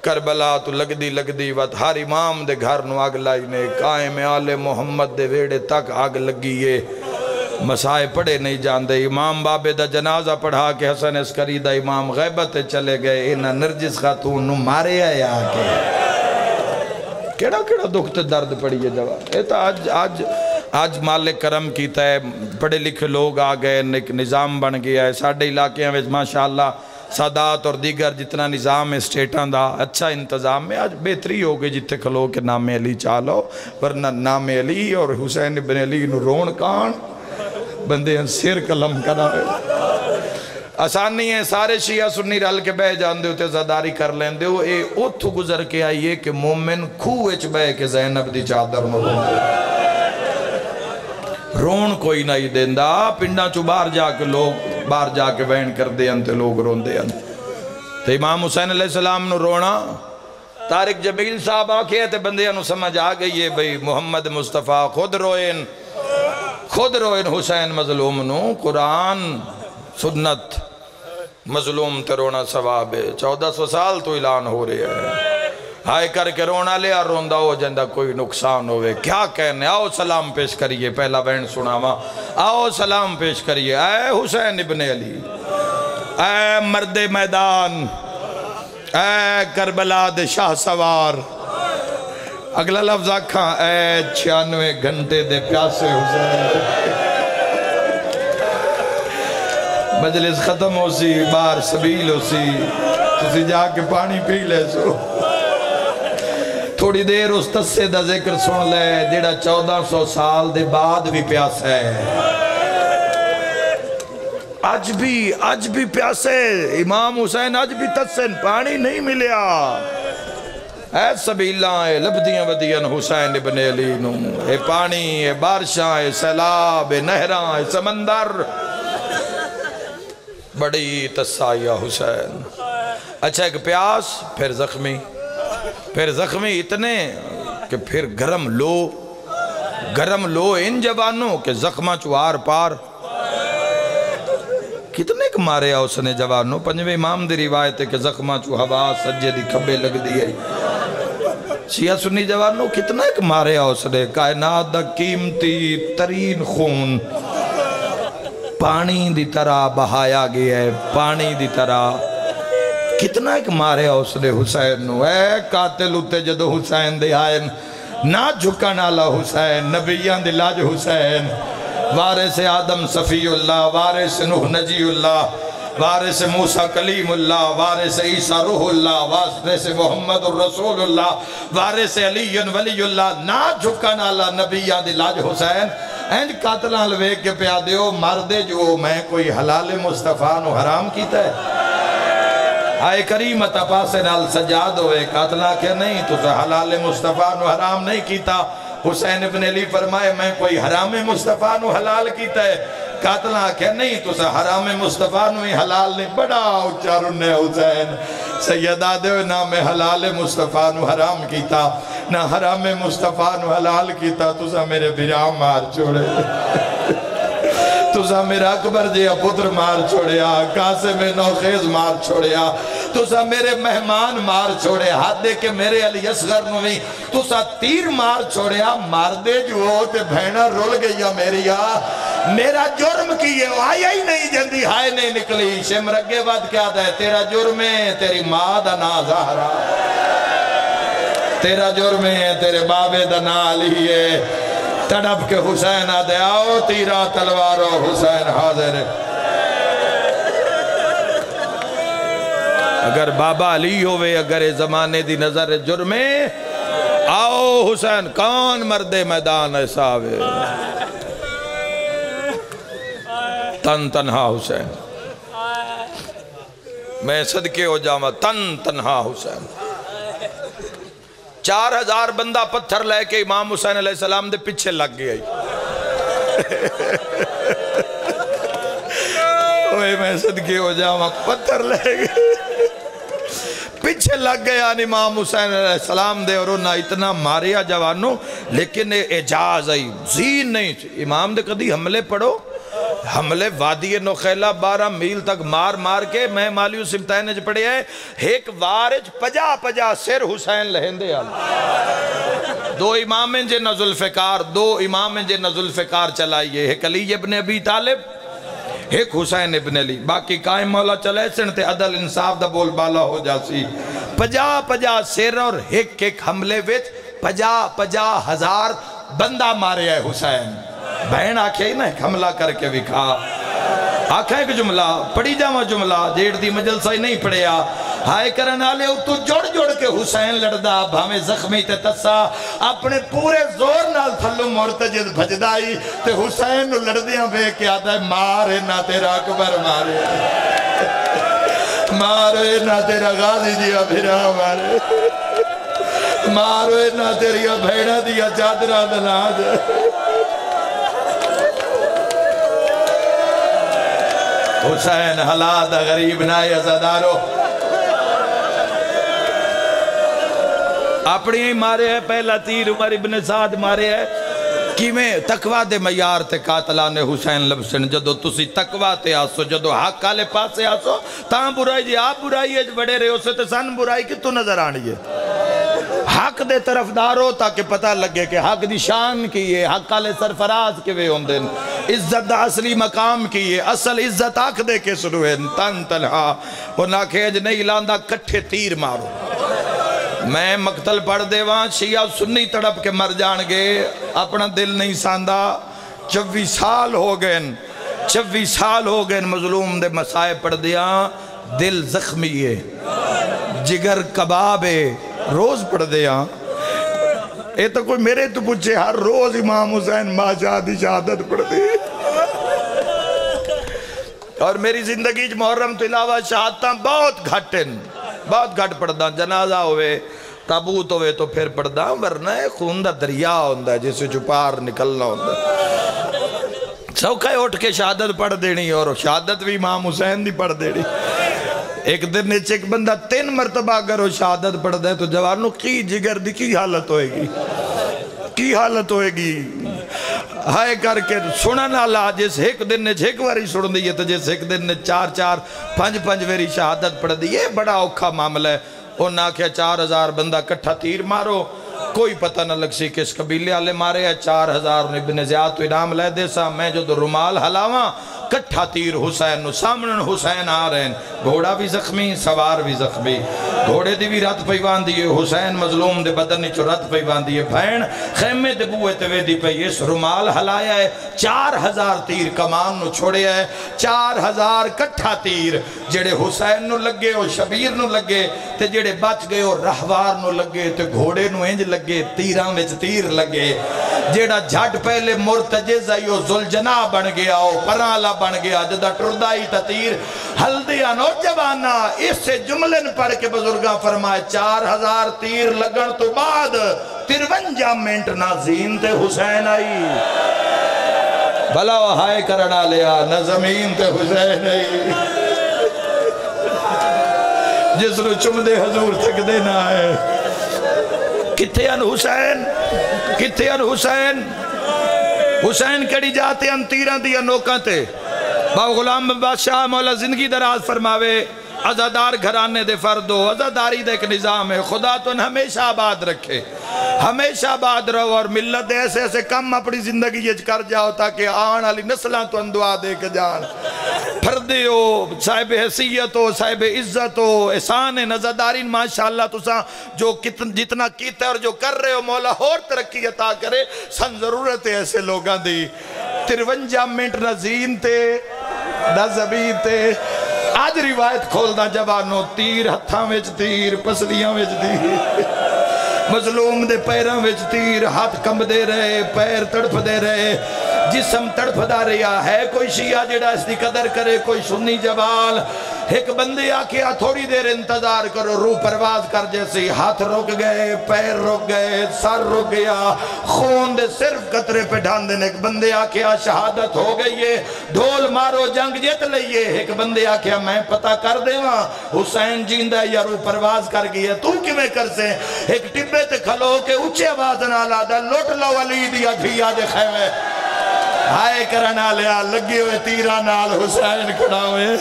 کربلا تو لگ دی وقت ہر امام دے گھر نو آگ لائی نے قائم آل محمد دے ویڑے تک آگ لگیے مسائے پڑھے نہیں جاندے امام بابے دا جنازہ پڑھا کے حسن عسکری دا امام غیبت چلے گئے انہا نرجس خاتون نو مارے آئے آکے کیڑا دکھت درد پڑیے جواب ایتا آج مالک کرم کیتا ہے پڑھے لکھے لوگ آگئے ایک نظام بن گیا ہے ساڑھے علاقے ہیں ماشاءاللہ سادات اور دیگر جتنا نظام ہے سٹیٹاں دا اچھا انتظام ہے آج بہتری ہو گئی جتے کھلو کہ نام علی چالو ورنہ نام علی اور حسین بن علی نو رون کان بندے ہیں سیر کلم کنا ہے آسانی ہے سارے شیعہ سنی رل کے بے جان دے ہوتے زداری کر لیں دے ہو اے اتھو گزر کے آئیے کہ مومن کھوئے بے کے زینب دی چادر نو رون دے رون کوئی نہیں دیندہ پنڈا چو باہر جا کے وین کر دے انتے لوگ رون دے انتے تو امام حسین علیہ السلام نو رونا طارق جمیل صاحب آکھے تے بندے انو سمجھ آگئی ہے بھئی محمد مصطفیٰ خود روئن حسین مظلوم نو قرآن سنت مظلوم تے رونا ثواب ہے 1400 سال تو اعلان ہو رہے ہیں ہائے کر کے رونا لے اور روندہ ہو جندہ کوئی نقصان ہوئے کیا کہنے آؤ سلام پیش کریے پہلا بینڈ سنا ہوا آؤ سلام پیش کریے اے حسین ابن علی اے مرد میدان اے کربلا دے شاہ سوار اگلا لفظ آکھاں اے 96 گھنٹے دے پیاسے حسین مجلس ختم ہو سی بار سبیل ہو سی تسی جا کے پانی پی لے سو تھوڑی دیر اس تسے دا ذکر سن لے جیڑا 1400 سال دے بعد بھی پیاس ہے آج بھی پیاس ہے امام حسین آج بھی تسن پانی نہیں ملیا اے سبیلاں اے لبدیاں ودیاں حسین ابن علی نو اے پانی اے بارشاں اے سیلاب اے نہراں اے سمندر بڑی تسائیہ حسین اچھا ایک پیاس پھر زخمی اتنے کہ پھر گرم لو ان جوانوں کہ زخمہ چوار پار کتنے کو مارے اس نے جوانوں پنجویں امام دی روایت ہے کہ زخمہ چو ہوا سجے دی کھبے لگ دیئے شیعہ سنی جوانوں کتنے کو مارے اس نے کائنات دا قیمتی ترین خون پانی دی طرح بہایا گیا ہے پانی دی طرح کتنا ایک مارے اس نے حسین نو، اے قاتل اتے جدو حسین دے آئین نہ جھکن آلا حسین، نبیان دے لاج حسین، وارث آدم صفی اللہ، وارث نوح نجی اللہ، وارث موسیٰ کلیم اللہ، وارث عیسیٰ روح اللہ، وارث محمد الرسول اللہ، وارث علی ولی اللہ، نہ جھکن آلا نبیان دے لاج حسین۔ اینج قاتلان لوے کے پیا دیو مردے جو میں کوئی حلال مصطفیٰ نو حرام کیتا ہے؟ آئے کریمت پاسے نال سجاد ہوئے، قاتلہ کہ نہیں تو حلال مصطفیٰ نو حرام نہیں کیتا۔ حسین ابن علی فرمائے میں کوئی حرام مصطفیٰ نو حلال کیتا ہے؟ قاتلہ کہ نہیں تو حرام مصطفیٰ نو ہی حلال نہیں، بڑا اچارن نے حسین سیدہ دیو نہ میں حلال مصطفیٰ نو حرام کیتا نہ حرام مصطفیٰ نو حلال کیتا، تو میرے بھرام مار چھوڑے، تُسا میرا اکبر جیا پتر مار چھوڑیا، قاسم نوخیز مار چھوڑیا، تُسا میرے مہمان مار چھوڑے، ہاتھ دے کے میرے علی اصغر نوی تُسا تیر مار چھوڑیا، مار دے جو ہوتے بھینا رول گیا میرا جرم کیے آیا ہی نہیں جلدی ہائے نہیں نکلی، شمرگے بعد کیا دے تیرا جرم ہے تیری ماں دا نا زہرا، تیرا جرم ہے تیرے بابے دا نا علی ہے، تڑپ کے حسین آدھے آؤ تیرا تلوارو حسین حاضر ہے۔ اگر بابا علی ہوئے اگر زمانے دی نظر جرمے آؤ حسین کون مرد میدان ایسا ہوئے، تن تنہا حسین، میں صدقے ہو جاؤں تن تنہا حسین، 4000 بندہ پتھر لے کے امام حسین علیہ السلام دے پچھے لگ گئی، اوہ میں صدقے ہو جاؤں پتھر لے گئے پچھے لگ گیا امام حسین علیہ السلام دے اور انہا اتنا ماریا جوانوں، لیکن اجاز آئی زین نہیں، امام دے کدی حملے پڑھو، حملے وادی نخیلہ 12 میل تک مار مار کے میں مالیو سمتائنج پڑھے ہیں، ایک وارج پجا سر حسین لہندے آلے، دو امام جے نزل فکار چلائیے، ایک علی ابن ابی طالب ایک حسین ابن علی، باقی قائم مولا چلے سنتے عدل انصاف دا بول بالا ہو جاسی، پجا سر اور ایک حملے وچ 50,000 بندہ مارے ہے حسین، بہن آکھے ہی نا ایک حملہ کر کے وکھا، آکھا ایک جملہ پڑھی جاما جملہ جیڑ دی مجلسہ ہی نہیں پڑھیا، ہائے کرنالے تو جوڑ کے حسین لڑدا بھامے زخمی تے تسا اپنے پورے زور نال تھلو مرتجد بھجدائی تے حسین نو لڑدیاں بے کے آتا ہے مارے نہ تیرا اکبر مارے مارے نہ تیرا غازی دیا بھرا مارے مارے نہ تیریا بھیڑا دیا چادرہ دلاد حسین حالات غریب نائی ازادارو اپنی ہی مارے ہے پہلا تیر عمر ابن سعد مارے ہے کیویں تقوی دے معیار تے قاتلان حسین لبسن جدو تسی تقوی تے آسو جدو حق آلے پاسے آسو تاں برائی جی آپ برائی ہے بڑے رہے اسے تے سن برائی کی تو نظر آنی ہے حق دے طرف دارو تاکہ پتہ لگے کہ حق دی شان کی ہے حق آلے سرفراز کے وے ہوندن عزت دا اصلی مقام کی ہے اصل عزت آکھ دے کے سنویں تن تنہا وہ ناکھیج نہیں لاندہ کٹھے تیر مارو میں مقتل پڑھ دے وہاں شیعہ سنی تڑپ کے مر جان گے اپنا دل نہیں ساندہ 24 سال ہو گئے 26 سال ہو گئے مظلوم دے مسائے پڑھ دیا دل زخمی ہے جگر کباب ہے روز پڑھ دیا اے تو کوئی میرے تو پوچھے ہر روز امام حسین ماجادی شہادت پڑھ دی اور میری زندگی محرم تو علاوہ شہادتاں بہت گھٹ پڑھدا جنازہ ہوئے تابوت ہوئے تو پھر پڑھدا ورنہ خون دا دریا ہوندہ جسے جو پار نکلنا ہوندہ سوکھے اٹھ کے شہادت پڑھ دینی اور شہادت بھی امام حسین دی پڑھ دینی ایک دن نیچے ایک بندہ 3 مرتبہ اگر وہ شہادت پڑھ دے تو جوانوں کی جگر دی کی حالت ہوئے گی ہائے کر کے سنن اللہ جس ایک دن نے 6 واری سن دی ہے تو جس ایک دن نے 4 5 واری شہادت پڑھ دی یہ بڑا اوکھا معاملہ ہے انہاں کیا 4000 بندہ کٹھا تیر مارو کوئی پتہ نہ لگ سی کس قبیلے آلے مارے ہیں 4000 ابن زیاد تو انعام لے دے سا میں جو دو رمال حلاواں کٹھا تیر حسین نو سامنے حسین آ رہے ہیں گھوڑا بھی زخمی سوار بھی زخمی گھوڑے دی بھی رت پئی باندھی ہے حسین مظلوم دے بدن نیچو رت پئی باندھی ہے بہن خیمے دے بوئے تے ویدی پئی اس رومال ہلایا ہے 4000 تیر کمان نو چھوڑے ہے 4000 کٹھا تیر جڑے حسین نو لگے اور شبیر نو لگے تے جڑے بچ گئے اور رہوار نو لگے تے گھوڑے نو انج لگے تیران وچ تیر لگے جڑا جھٹ پہلے مرتجز آئیو زلجنا بن گیا او پرالا بن گیا جدہ ٹردائی تا تیر ہلدیا نوجوانا اس سے جملن پڑھ کے بزرگاں فرمائے 4000 تیر لگن تو بعد 53 منٹ نہ زین تے حسین آئی بھلا وہ ہائے کرنا لیا نہ زمین تے حسین آئی جس نو چم دے حضور تک دینا ہے کتھے ان حسین کتھے ان حسین حسین کڑی جاتے ان تیران دیا نوکاں تے باو غلام بادشاہ مولا زندگی دراز فرماوے عزادار گھرانے دے فردو عزاداری دے ایک نظام ہے خدا تو ہمیشہ آباد رکھے ہمیشہ آباد رہو اور ملت ایسے ایسے کم اپنی زندگی یہ کر جاؤ تاکہ آن علی نسلان تو اندعا دے کے جان پھردے ہو صاحب حیثیت ہو صاحب عزت ہو احسان نزدارین ماشاءاللہ تساں جو جتنا کیتے اور جو کر رہے ہو مولا اور ترقی عطا کرے سن ضرورت ہے ایسے لوگاں دی 53 منٹ نہ زین تے نہ زبین تے آج روایت کھولنا جوانو تیر ہتھاں وچ تیر پسلیاں وچ تیر مظلوم دے پیراں وچ تیر ہاتھ کمب دے رہے پیر تڑپ دے رہے جسم تڑپ دا رہا ہے کوئی شیعہ جڑا اس دی قدر کرے کوئی سنی جوال ایک بندے آکیا تھوڑی دیر انتظار کرو روح پرواز کر جیسے ہاتھ رک گئے پیر رک گئے سر رک گیا خون دے صرف قطرے پہ ڈھان دینے ایک بندے آکیا شہادت ہو گئی ہے ڈھول مارو جنگ جیت لئیے ایک بندے آکیا میں پتہ کر دے وہاں حسین جیندہ یا روح پرواز کر گئی تو کیویں کر سے ایک ٹبے تے کھلو کے اچھے آواز نہ لادا لوٹ لو علی دیا دھیا دے خیوے ہائے کرنا لیا لگی ہوئے تیرہ نال حسین کھڑا ہوئے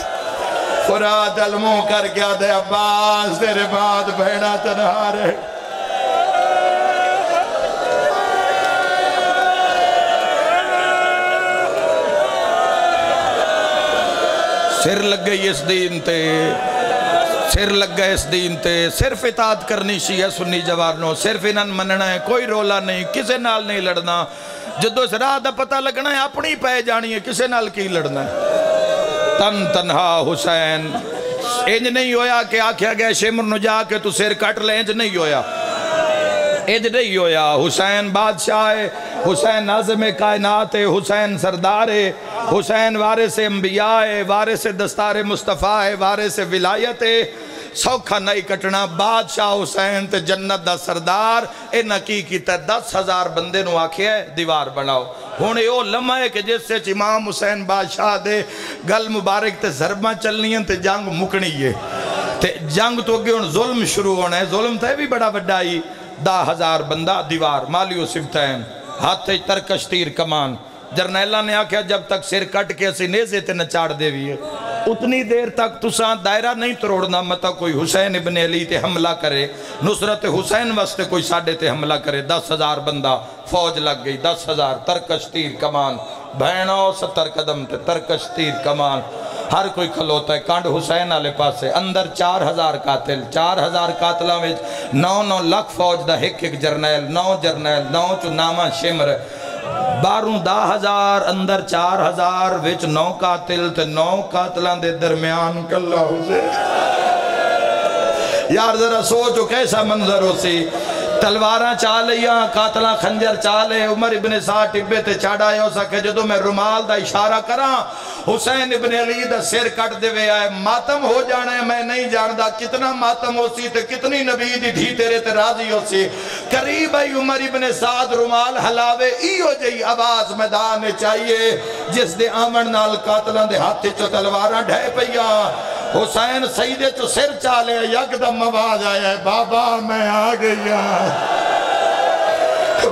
فرات علموں کر گیا دے عباس تیرے بعد بہنا تنہا رہے سر لگ گئی اس دین تے سر لگ گئے اس دین تے صرف اطاعت کرنی شیعہ سنی جوارنوں صرف انہاں مننا ہے کوئی رولا نہیں کسے نال نہیں لڑنا جدو اس راہ دا پتہ لگنا ہے اپنی پہ جانی ہے کسے نال کی لڑنا ہے تن تنہا حسین انج نہیں ہویا کہ آکھیا گیا شمر نو جا کے تو سر کٹ لے انج نہیں ہویا انج نہیں ہویا حسین بادشاہ ہے حسین ناظم کائنات ہے حسین سردار ہے حسین وارث انبیاء ہے وارث دستار مصطفیٰ ہے وارث ولایت ہے سوکھا نہیں کٹنا بادشاہ حسین تے جنت دا سردار انہا کی کیتا 10,000 بندے نو آکھے ہے دیوار بناؤ ہونے او لمحہ ہے کہ جس سے امام حسین بادشاہ دے گل مبارک تے ضرباں چلنی ہیں تے جنگ مکنی ہے تے جنگ تو اگے ان ظلم شروع ہونا ہے ظلم تے بھی بڑا بڑائی 10,000 بندہ دیوار مالیو سفتین ہاتھ تے ترکش تیر کمان جرنیلہ نے آکھیا جب تک سر کٹ کے اسی نیزے تے نچاڑ دے بھی ہے اتنی دیر تک تساں دائرہ نہیں تروڑنا مطا کوئی حسین ابن علی تے حملہ کرے نصرت حسین واسطے کوئی ساڑھے تے حملہ کرے 10,000 بندہ فوج لگ گئی 10,000 ترکش تیر کمان بہنوں 70 قدم تے ترکش تیر کمان ہر کوئی کھلوتا ہے کانڈ حسین آلے پاسے اندر 4,000 قاتل 4,000 قاتلہ میں 9 لاکھ فوج دا ایک جرنیل 9 جرنیل 9 چو نامہ شمر 12,000 اندر 4,000 وچ 9 قاتل تے 9 قاتلان دے درمیان کلہ حسین یار ذرا سوچو کیسا منظر ہو سی تلواراں چالیا قاتلاں خنجر چالے عمر ابن سعد ٹبے تے چاڑائے ہو سکے جدو میں رومال دا اشارہ کراں حسین ابن علی دا سر کٹ دے وے آئے ماتم ہو جانا ہے میں نہیں جاندہ کتنا ماتم ہو سی تے کتنی نبی دی دھی تیرے تے راضی ہو سی قریب آئی عمر ابن سعد رومال حلاوے ایو جئی آواز میدان چاہیے جس دے آمن نال قاتلان دے ہاتھے چو تلواراں ڈھے پیا حسین سیدے چو سر چالے یک دم آواز آیا ہے بابا میں آ گیا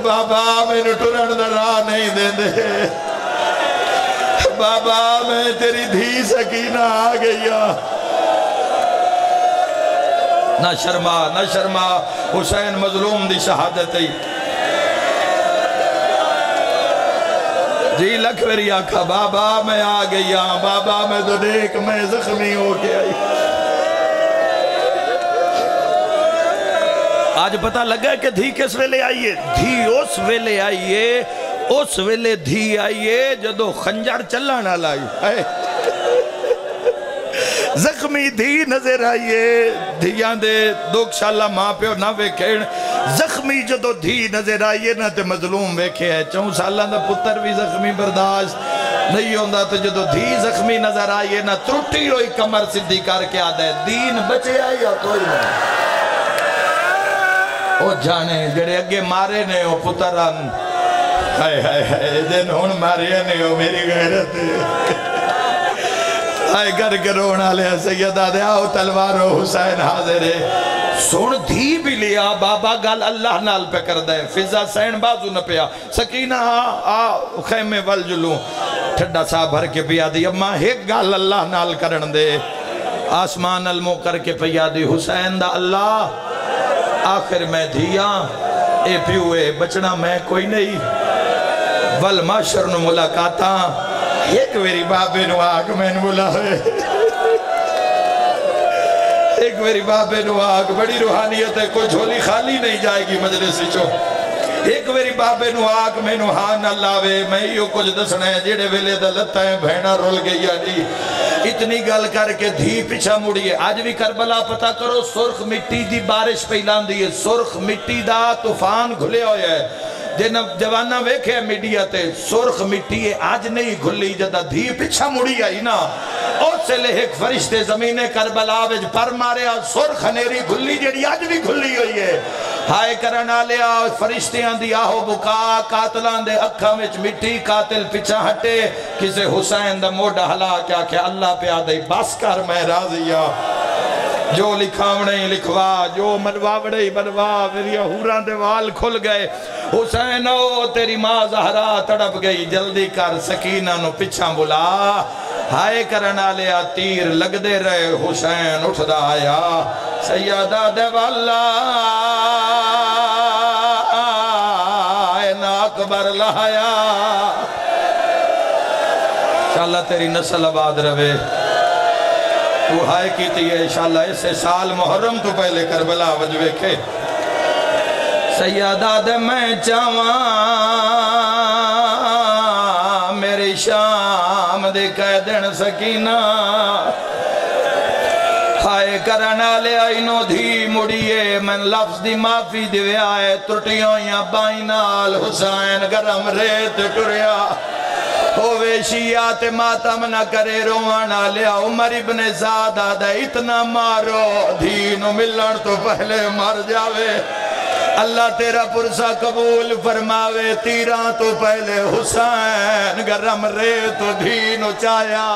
بابا میں نٹورن دا راہ نہیں دے دے بابا میں تیری دھی سکینہ آ گیا نہ شرما حسین مظلوم دی شہادت ہی جی لکھ میری آقا بابا میں آ گئی ہاں بابا میں تو دیکھ میں زخمی ہو کے آئی آج پتہ لگا کہ دھی کس ویلے آئیے دھی اس ویلے آئیے اس ویلے دھی آئیے جدو خنجر چلانا لائی زخمی دھی نظر آئیے دھیاں دے دکھ شالا ماں پیو نہ ویکھیں زخمی جدو دھی نظر آئیے نہ تے مظلوم ویکھے ہے 4 سالہ دا پتر بھی زخمی برداشت نہیں ہوندہ تو جدو دھی زخمی نظر آئیے نہ ترٹی ہوئی کمر صدی کر کے آدھے دین بچے آئی یا کوئی نہیں او جانے جڑے اگے مارے نے او پتران ہائے ہائے ہائے دن ہون مارے نے او میری غیرت آئے گر کے رونا لیا سیدہ دے آؤ تلوارو حسین حاضر ہے سن دھی بھی لیا بابا گال اللہ نال پہ کر دے فضا سین بازو نہ پیا سکینہ خیمے والجلوں ٹھڈا سا بھر کے پیا دی اممہ ایک گال اللہ نال کرن دے آسمان علموں کر کے پیا دی حسین دا اللہ آخر میں دھیاں اے پیوے بچنا میں کوئی نہیں والماشر نو ملاقاتاں ایک میری بابے نو آگ میں نو بلا ہوئے ایک میری بابے نو آگ بڑی روحانیت ہے کوئی جھولی خالی نہیں جائے گی مجلسی چو ایک میری بابے نو آگ میں نو ہاں اللہ وے میں ہیو کچھ دسنے جیڑے ویلے دلتا ہے بہنہ رول گئی آنی اتنی گل کر کے دھی پیچھا مڑی ہے آج بھی کربلا پتہ کرو سرخ مٹی دی بارش پہلان دی ہے سرخ مٹی دا طوفان گھلے ہوئے ہے جن جوانہ ویکھے میڈیا تے سرخ مٹی ہے آج نہیں گھلی جدہ دھی پیچھا مڑی آئی نا اور سے لے ایک فرشتے زمین کربلا ویج پر مارے سرخ نیری گھلی جڑی آج بھی گھلی ہوئی ہے ہائے کرنا لیا فرشتیاں دی آہو بکا قاتلان دے اکھا وچ مٹی قاتل پیچھا ہٹے کسے حسین دا موڑا ہلا کیا کہ اللہ پہ آدھے بس کر میں راضیہ جو لکھاونے لکھوا جو منواوڑے بنوا میری حوران دے وال کھل گئے حسین تیری ماں زہرا تڑپ گئی جلدی کر سکینہ نو پچھا بلا ہائے کرنا لیا تیر لگ دے رہے حسین اٹھ دا آیا سیدہ دے والا اینا اکبر لہایا انشاءاللہ تیری نسل آباد روے تو ہائے کیتی ہے انشاءاللہ اسے سال محرم تو پہلے کربلا وجوے کے سیدہ دے میں چاواں میری شام دے قیدن سکینہ ہائے کرنا لے آئینو دھی مڑیے من لفظ دی معافی دیوے آئے ترٹیوں یا بائنال حسین گرم ریت ٹریا ہووے شیعات ماتم نہ کرے روانا لیا عمر ابن زادہ دے اتنا مارو دھینو ملن تو پہلے مر جاوے اللہ تیرا پرسہ قبول فرماوے تیران تو پہلے حسین گرم رے تو دھینو چایا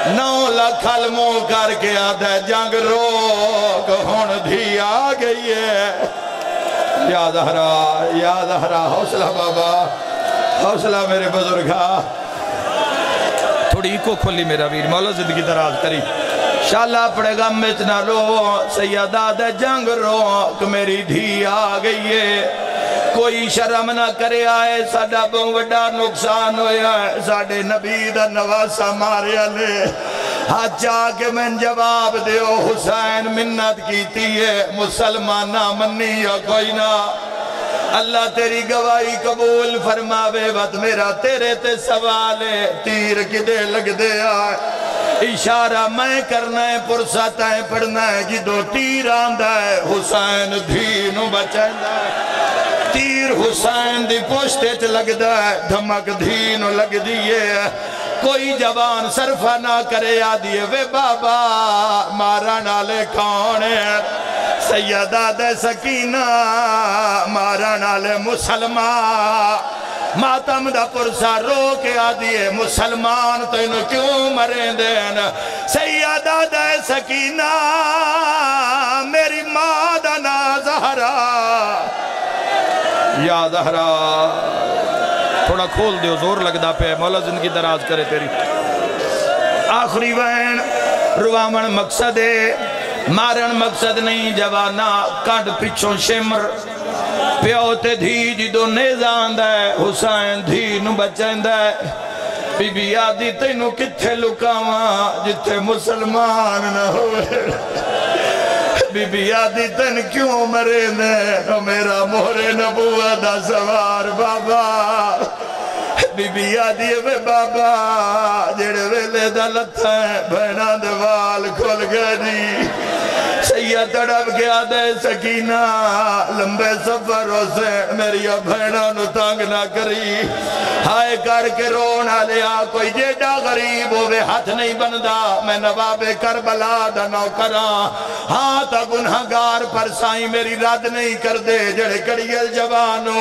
9 لاکھ علموں کر کے آدھے جنگ روک ہون دھی آ گئی ہے یا زہرا حوصلہ بابا حوصلہ میرے بزرگا تھوڑی کو کھولی میرا ویر مولا زندگی دراز کری شالا پڑے گا مچنا لو سیدہ دے جنگ روک میری دھی آ گئی ہے کوئی شرم نہ کرے آئے ساڑھا بڑا نقصان ہویا ہے ساڑھے نبی دا نواسا ماریا لے ہاتھ چاہ کے میں جواب دیو حسین منت کیتی ہے مسلمانہ منی یا کوئی نہ اللہ تیری گواہی قبول فرماوے وقت میرا تیرے تے سوالے تیر کدے لگ دے آئے اشارہ میں کرنا ہے پرسات ہے پڑھنا ہے جدو تیر آندہ ہے حسین دھینو بچائندہ ہے تیر حسین دی پوشتے چھ لگ دا ہے دھمک دھینو لگ دیئے کوئی جوان صرفہ نہ کرے آدھیے وے بابا مارا نالے کون ہے سیدہ دے سکینہ مارا نالے مسلمان ماتم دا پرسا رو کے آدھیے مسلمان تو انہوں کیوں مریں دین سیدہ دے سکینہ میری ماں دا نا زہرا یا زہرا تھوڑا کھول دیو زور لگ دا پہ مولا زندگی دراز کرے تیری آخری وین روامن مقصد ہے مارن مقصد نہیں جوانا کانڈ پچھوں شمر پیو تے دھی جدو نیزہ آندہ ہے حسین دھی نو بچائندہ ہے بی بی آدھی تینو کتھے لکاواں جتھے مسلمان نہ ہوئے بی بی آدھی تین کیوں مرے نے میرا مہر نبوت دا سوار بابا بی بی آدھی ہے بابا جڑے ویلے دا لتھا ہے بہنا دوال کھول گئے جی سیدہ تڑپ گیا دے سکینہ لمبے سفروں سے میری بہنا نو تانگ نہ کری ہائے کر کے رونا لیا کوئی جیڑا غریب ہوئے ہاتھ نہیں بندہ میں نواب کربلا دا نوکران ہاں تا گنہگار پر سائیں میری رد نہیں کر دے جڑے کڑیل جوانو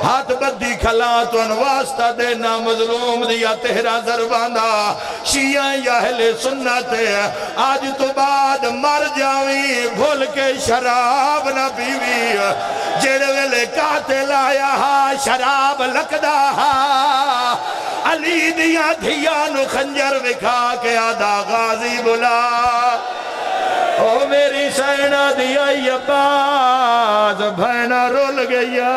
ہاتھ بدی کھلا تو انواسطہ دینا مظلوم دیا تہرا ضرباندہ شیعہ یا اہل سنت آج تو بعد مر جاوی بھول کے شراب نہ پیوی جڑے ویلے قاتل آیا شراب لکدا علی دیا دھیانو خنجر وکھا کے آدھا غازی بلا او میری سینہ دیا یباز بھینا رول گیا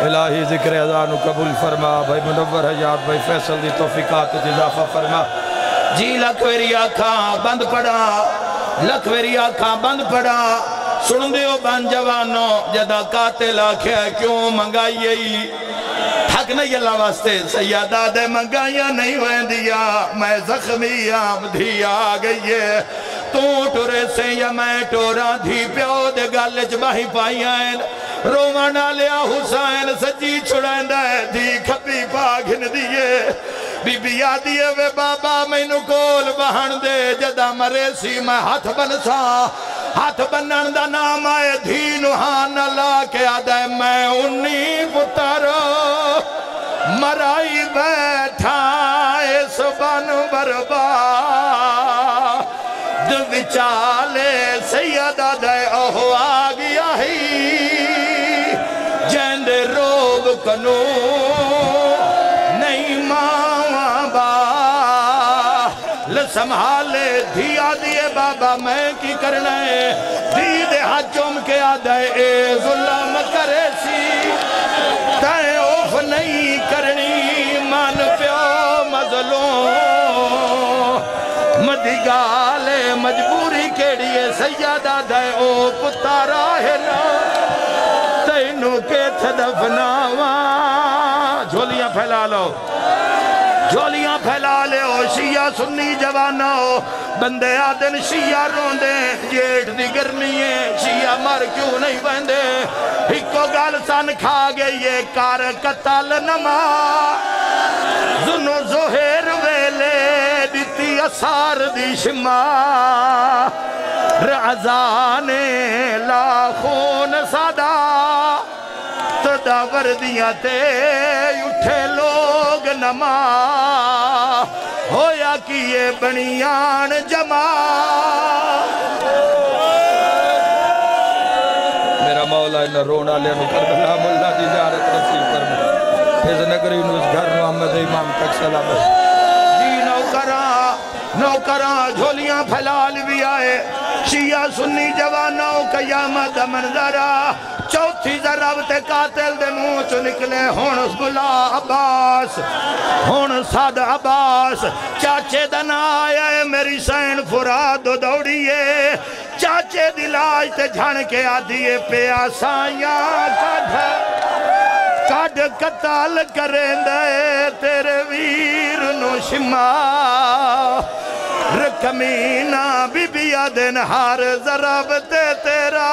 الہی ذکر اذانو قبول فرما بھائی منور حیات بھائی فیصل دی توفیقات اضافہ فرما جی لکھویری آنکھاں بند پڑا لکھویری آنکھاں بند پڑا سن دیو بان جوانو جدا قاتل آکھیا کیوں منگائیے حق نہیں اللہ واسطے سیادہ دے منگائیاں نہیں ہوئیں دیا میں زخمی آمدھی آگئیے تو ٹورے سے یا میں ٹورا دھی پیو دے گالج باہی پائیاں رومانا لیا حسین سجی چھڑائیں دے دھی کھپی پاگھن دیئے بی بی آدھیے وے بابا میں نو کول بہن دے جدا مرے سی میں ہاتھ بنسا ہاتھ بنن دا نام آئے دھینو ہاں لا کے آدھے میں انی پترو مرائی بیٹھا اس بن بربا وچالے سیدہ دے اوہ آگیا ہی جیند روب کنو نہیں ماں با لسمحالے دھیا دیئے بابا میں کی کرنا ہے دھی دے حجم کے آدھے اے ظلم کرے سی تائیں اوف نہیں کرنی من پیو مظلوم مدگالے مجبوری کیڑیے سیادہ دے او پتارا ہے نا تینو کے تھدفناوا جھولیاں پھیلا لو جھولیاں پھیلا لے او شیعہ سنی جوانا ہو بندے آدن شیعہ روندے جیٹ دی گرمی ہے شیعہ مر کیوں نہیں بندے ہکو گال سن کھا گئے یہ کار قتل نما زنو زہر ویلے دیتی اثار دی شما رعزانے لاخون صدا تدا وردیاں تے اٹھے لوگ نما ہویا کیے بنیان جمع میرا مولا انہا رونا لیانو کربلا ملا دی زیارت رسیل فرما فیض نگری نوز گھر محمد امام تک سلام جی نوکران جھولیاں پھیلال بھی آئے شیعہ سنی جوانوں قیامت منظرہ چوتھی ضربت قاتل دے منہ چو نکلے ہون بلا عباس ہون صاد عباس چاچے دن آیا ہے میری سین فراد دوڑیے چاچے دلاج تے جھان کے آدھیے پیاسایاں کڈ قتال کریں دے تیرے ویر نو شما رکمینہ بی بی آدن ہار ضرب تے تیرا